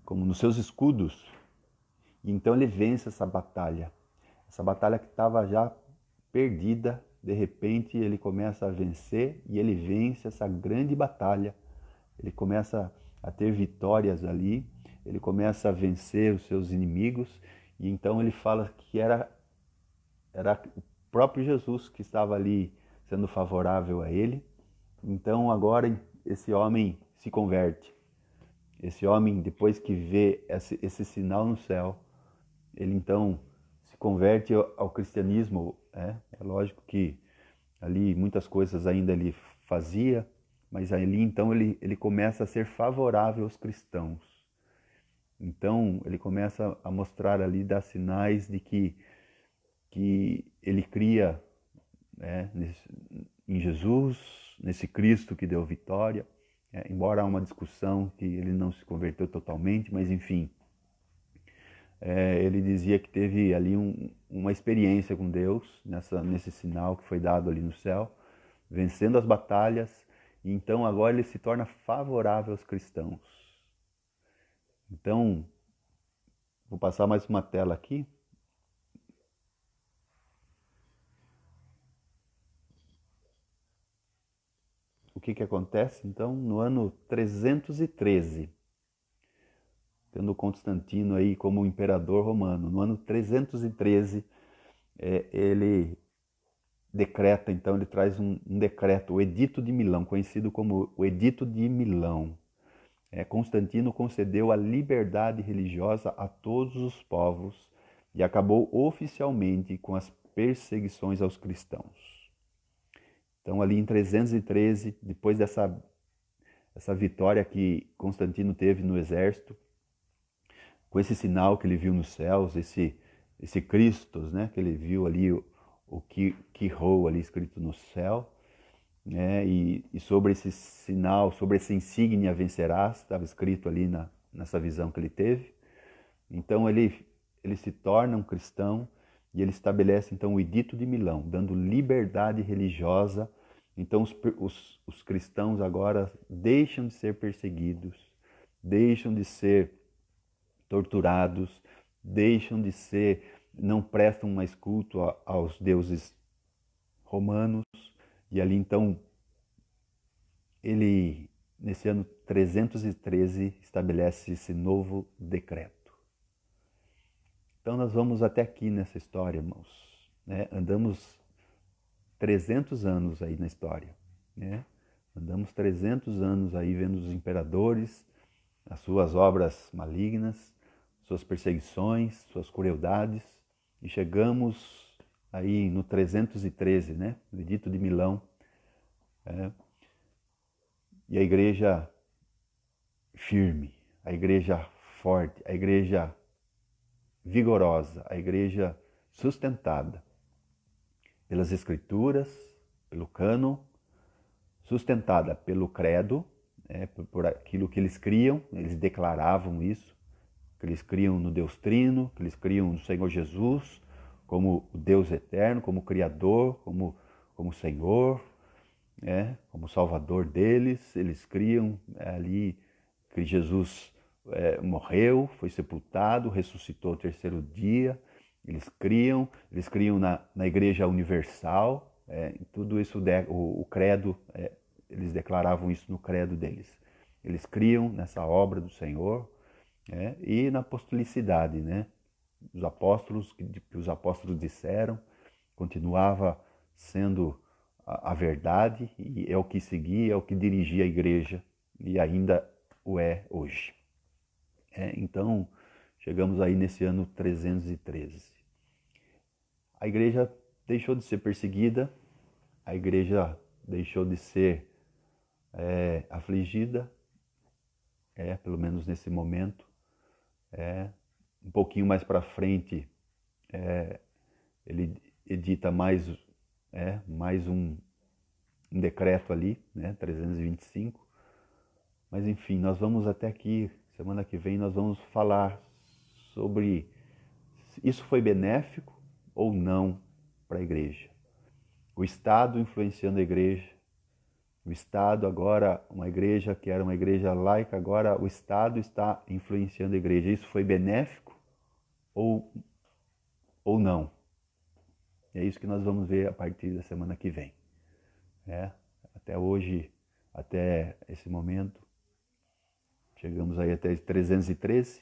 como nos seus escudos. E então ele vence essa batalha que estava já perdida. De repente ele começa a vencer e ele vence essa grande batalha. Ele começa a ter vitórias ali, ele começa a vencer os seus inimigos, e então ele fala que era o próprio Jesus que estava ali sendo favorável a ele. Então agora esse homem se converte. Esse homem, depois que vê esse sinal no céu, ele então se converte ao cristianismo. É lógico que ali muitas coisas ainda ele fazia, mas ali então ele começa a ser favorável aos cristãos. Então ele começa a mostrar ali, dar sinais de que ele cria, em Jesus, nesse Cristo que deu vitória, embora há uma discussão que ele não se converteu totalmente, mas enfim, ele dizia que teve ali uma experiência com Deus, nesse sinal que foi dado ali no céu, vencendo as batalhas, e então agora ele se torna favorável aos cristãos. Então, vou passar mais uma tela aqui. O que acontece então no ano 313, tendo Constantino aí como imperador romano. No ano 313, ele decreta, então ele traz um decreto, o Edito de Milão, conhecido como o Edito de Milão. Constantino concedeu a liberdade religiosa a todos os povos e acabou oficialmente com as perseguições aos cristãos. Então ali em 313, depois dessa vitória que Constantino teve no exército, com esse sinal que ele viu nos céus, esse Christos, né, que ele viu ali, o Ki-Rho ali escrito no céu, né, e sobre esse sinal, sobre essa insígnia vencerás, estava escrito ali nessa visão que ele teve. Então ele se torna um cristão e ele estabelece então o Edito de Milão, dando liberdade religiosa. Então os cristãos agora deixam de ser perseguidos, deixam de ser torturados, deixam de ser, não prestam mais culto aos deuses romanos. E ali então ele, nesse ano 313, estabelece esse novo decreto. Então nós vamos até aqui nessa história, irmãos, né? Andamos 300 anos aí na história, né? Andamos 300 anos aí vendo os imperadores, as suas obras malignas, suas perseguições, suas crueldades, e chegamos aí no 313, né? No Edito de Milão, e a igreja firme, a igreja forte, a igreja vigorosa, a igreja sustentada pelas escrituras, pelo cânon, sustentada pelo credo, por aquilo que eles criam, eles declaravam isso, que eles criam no Deus Trino, que eles criam no Senhor Jesus como o Deus eterno, como Criador, como Senhor, como Salvador deles. Eles criam ali que Jesus morreu, foi sepultado, ressuscitou ao terceiro dia. Eles criam na Igreja Universal. Tudo isso, o credo, eles declaravam isso no credo deles. Eles criam nessa obra do Senhor, e na apostolicidade, os apóstolos, que os apóstolos disseram, continuava sendo a verdade, e é o que seguia, é o que dirigia a igreja, e ainda o é hoje. Então, chegamos aí nesse ano 313. A igreja deixou de ser perseguida, a igreja deixou de ser afligida, pelo menos nesse momento. Um pouquinho mais para frente, ele edita mais um decreto ali, 325. Mas enfim, nós vamos até aqui, semana que vem, nós vamos falar sobre isso foi benéfico ou não para a igreja. O Estado influenciando a igreja. O Estado agora, uma igreja que era uma igreja laica, agora o Estado está influenciando a igreja. Isso foi benéfico ou não? É isso que nós vamos ver a partir da semana que vem. Até hoje, até esse momento, chegamos aí até 313.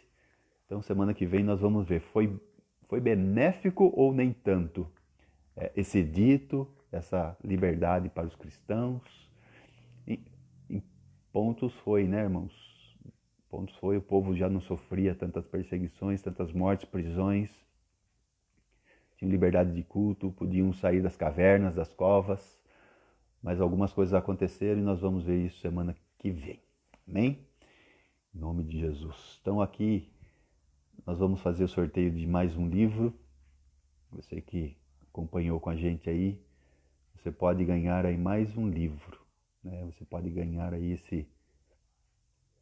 Então, semana que vem nós vamos ver, foi benéfico ou nem tanto esse edito, essa liberdade para os cristãos? Em pontos foi, irmãos? Pontos foi, o povo já não sofria tantas perseguições, tantas mortes, prisões, tinham liberdade de culto, podiam sair das cavernas, das covas, mas algumas coisas aconteceram e nós vamos ver isso semana que vem. Amém? Em nome de Jesus. Então aqui nós vamos fazer o sorteio de mais um livro. Você que acompanhou com a gente aí, você pode ganhar aí mais um livro. Você pode ganhar aí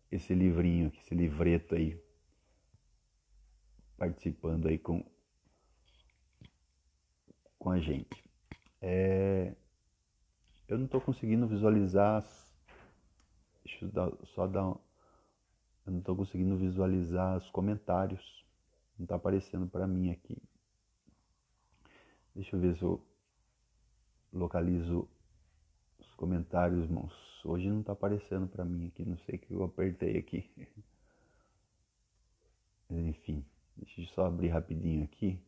esse livrinho, esse livreto aí, participando aí com a gente. Eu não estou conseguindo visualizar, deixa eu só dar, eu não estou conseguindo visualizar os comentários, não está aparecendo para mim aqui. Deixa eu ver se eu localizo os comentários, irmãos. Hoje não está aparecendo para mim aqui, não sei o que eu apertei aqui. Mas enfim, deixa eu só abrir rapidinho aqui.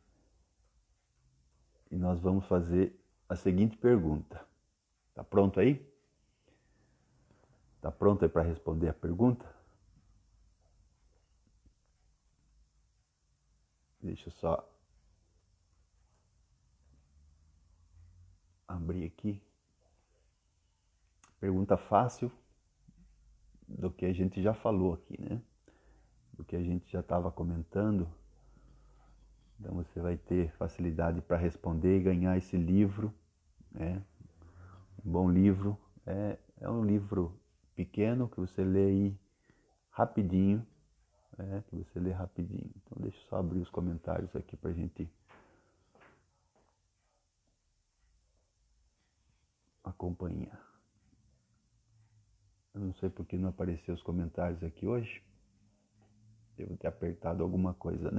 E nós vamos fazer a seguinte pergunta. Tá pronto aí? Tá pronto aí para responder a pergunta? Deixa eu só abrir aqui. Pergunta fácil do que a gente já falou aqui, do que a gente já estava comentando. Então você vai ter facilidade para responder e ganhar esse livro. Um bom livro. É um livro pequeno que você lê aí rapidinho. Que você lê rapidinho. Então deixa eu só abrir os comentários aqui para a gente acompanhar. Eu não sei porque não apareceu os comentários aqui hoje. Devo ter apertado alguma coisa,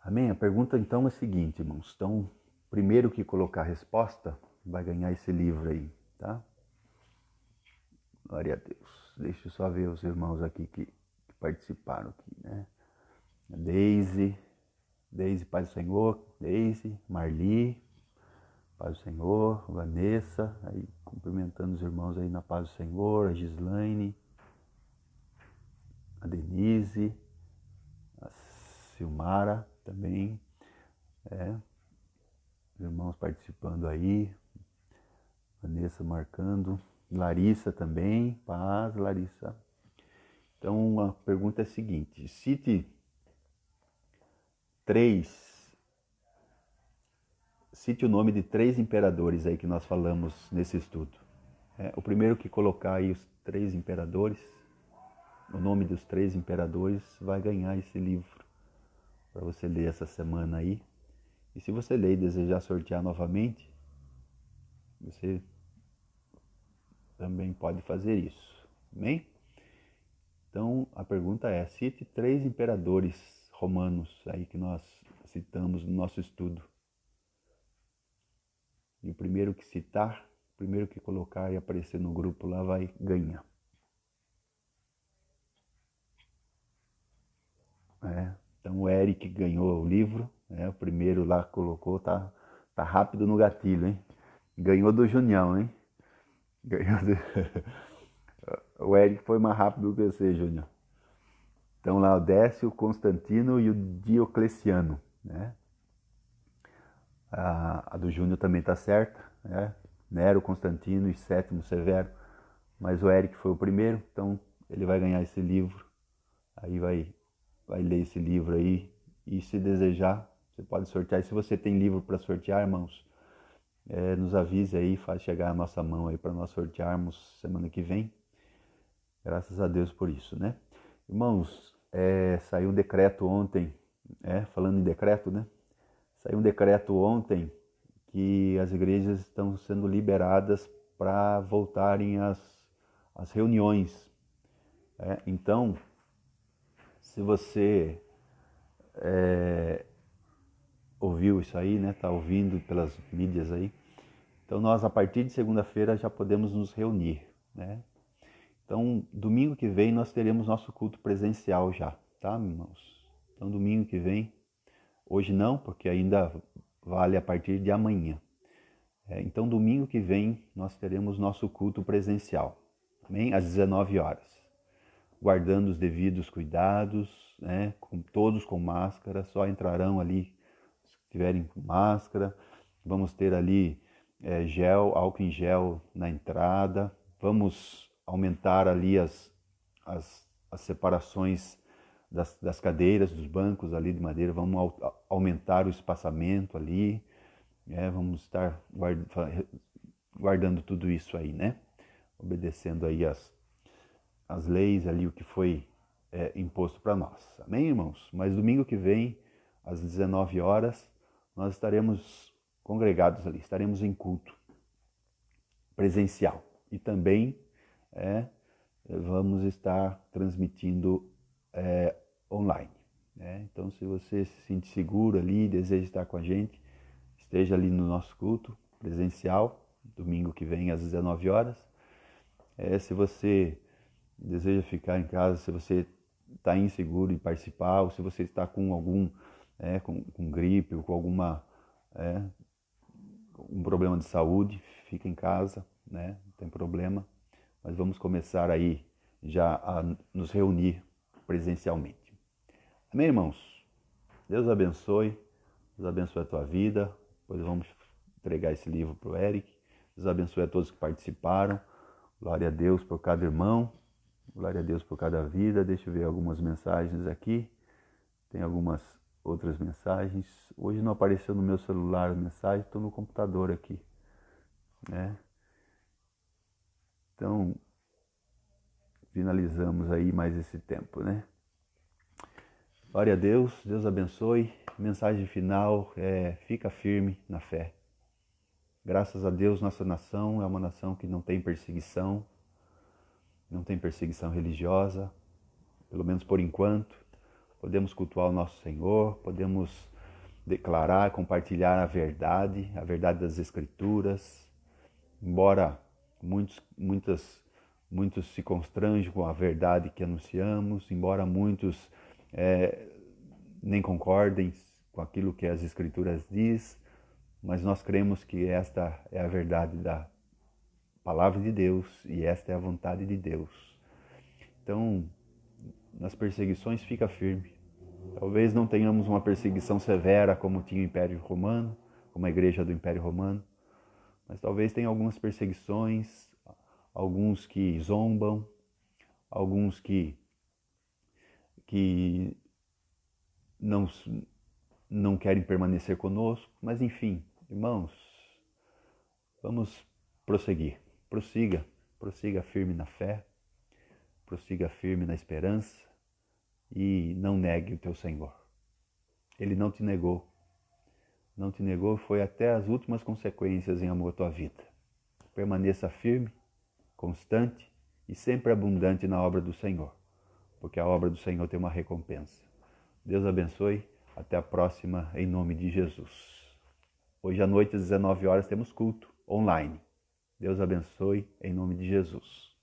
Amém? A pergunta então é a seguinte, irmãos. Então, primeiro que colocar a resposta vai ganhar esse livro aí, tá? Glória a Deus. Deixa eu só ver os irmãos aqui que participaram aqui, Deise, Paz do Senhor, Deise, Marli, Paz do Senhor, Vanessa, aí cumprimentando os irmãos aí na Paz do Senhor, a Gislaine, a Denise, a Silmara também, os irmãos participando aí, Vanessa marcando, Larissa também, paz, Larissa. Então a pergunta é a seguinte, cite o nome de 3 imperadores aí que nós falamos nesse estudo. O primeiro que colocar aí os 3 imperadores, o nome dos 3 imperadores vai ganhar esse livro para você ler essa semana aí. E se você ler e desejar sortear novamente, você também pode fazer isso. Amém? Então a pergunta é: cite 3 imperadores romanos aí que nós citamos no nosso estudo. E o primeiro que citar, o primeiro que colocar e aparecer no grupo lá vai ganhar. Então o Eric ganhou o livro, o primeiro lá colocou, tá rápido no gatilho, hein? Ganhou do Junião, hein? Ganhou do... O Eric foi mais rápido que você, Junião. Então lá o Décio, o Constantino e o Diocleciano, né? A do Júnior também tá certa, né? Nero, Constantino e Sétimo Severo. Mas o Eric foi o primeiro, então ele vai ganhar esse livro. Aí vai ler esse livro aí. E se desejar, você pode sortear. E se você tem livro para sortear, irmãos, nos avise aí, faz chegar a nossa mão aí para nós sortearmos semana que vem. Graças a Deus por isso, né? Irmãos, saiu um decreto ontem, falando em decreto, né? Saiu um decreto ontem que as igrejas estão sendo liberadas para voltarem às reuniões. Então, se você ouviu isso aí, né? Tá ouvindo pelas mídias aí. Então nós, a partir de segunda-feira, já podemos nos reunir, né? Então, domingo que vem nós teremos nosso culto presencial já, tá, irmãos? Então, domingo que vem, hoje não, porque ainda vale a partir de amanhã. Então, domingo que vem nós teremos nosso culto presencial, amém? Às 19 horas. Guardando os devidos cuidados, né? Todos com máscara, só entrarão ali se tiverem máscara. Vamos ter ali álcool em gel na entrada. Vamos aumentar ali as separações das cadeiras, dos bancos ali de madeira. Vamos aumentar o espaçamento ali. Vamos estar guardando tudo isso aí, né? Obedecendo aí as leis ali, o que foi imposto para nós. Amém, irmãos? Mas domingo que vem, às 19 horas, nós estaremos congregados ali, estaremos em culto presencial. E também vamos estar transmitindo online. Então, se você se sente seguro ali, deseja estar com a gente, esteja ali no nosso culto presencial, domingo que vem às 19 horas. Se você deseja ficar em casa, se você está inseguro em participar, ou se você está com algum com gripe ou com alguma um problema de saúde, fica em casa, né? Não tem problema. Mas vamos começar aí já a nos reunir presencialmente. Amém, irmãos? Deus abençoe. Deus abençoe a tua vida. Depois vamos entregar esse livro para o Eric. Deus abençoe a todos que participaram. Glória a Deus por cada irmão. Glória a Deus por cada vida. Deixa eu ver algumas mensagens aqui. Tem algumas outras mensagens. Hoje não apareceu no meu celular a mensagem, estou no computador aqui, né? Então, finalizamos aí mais esse tempo, né? Glória a Deus, Deus abençoe. Mensagem final fica firme na fé. Graças a Deus, nossa nação é uma nação que não tem perseguição religiosa, pelo menos por enquanto. Podemos cultuar o nosso Senhor, podemos declarar, compartilhar a verdade das Escrituras, embora muitos se constranjam com a verdade que anunciamos, embora muitos nem concordem com aquilo que as Escrituras diz, mas nós cremos que esta é a verdade da Palavra de Deus e esta é a vontade de Deus. Então, nas perseguições fica firme. Talvez não tenhamos uma perseguição severa como tinha o Império Romano, como a igreja do Império Romano, mas talvez tenha algumas perseguições, alguns que zombam, alguns que não querem permanecer conosco, mas enfim, irmãos, vamos prosseguir. Prossiga firme na fé. prossiga firme na esperança e não negue o teu Senhor. Ele não te negou. Não te negou, foi até as últimas consequências em amor à tua vida. Permaneça firme, constante e sempre abundante na obra do Senhor, porque a obra do Senhor tem uma recompensa. Deus abençoe, até a próxima, em nome de Jesus. Hoje à noite, às 19 horas, temos culto online. Deus abençoe, em nome de Jesus.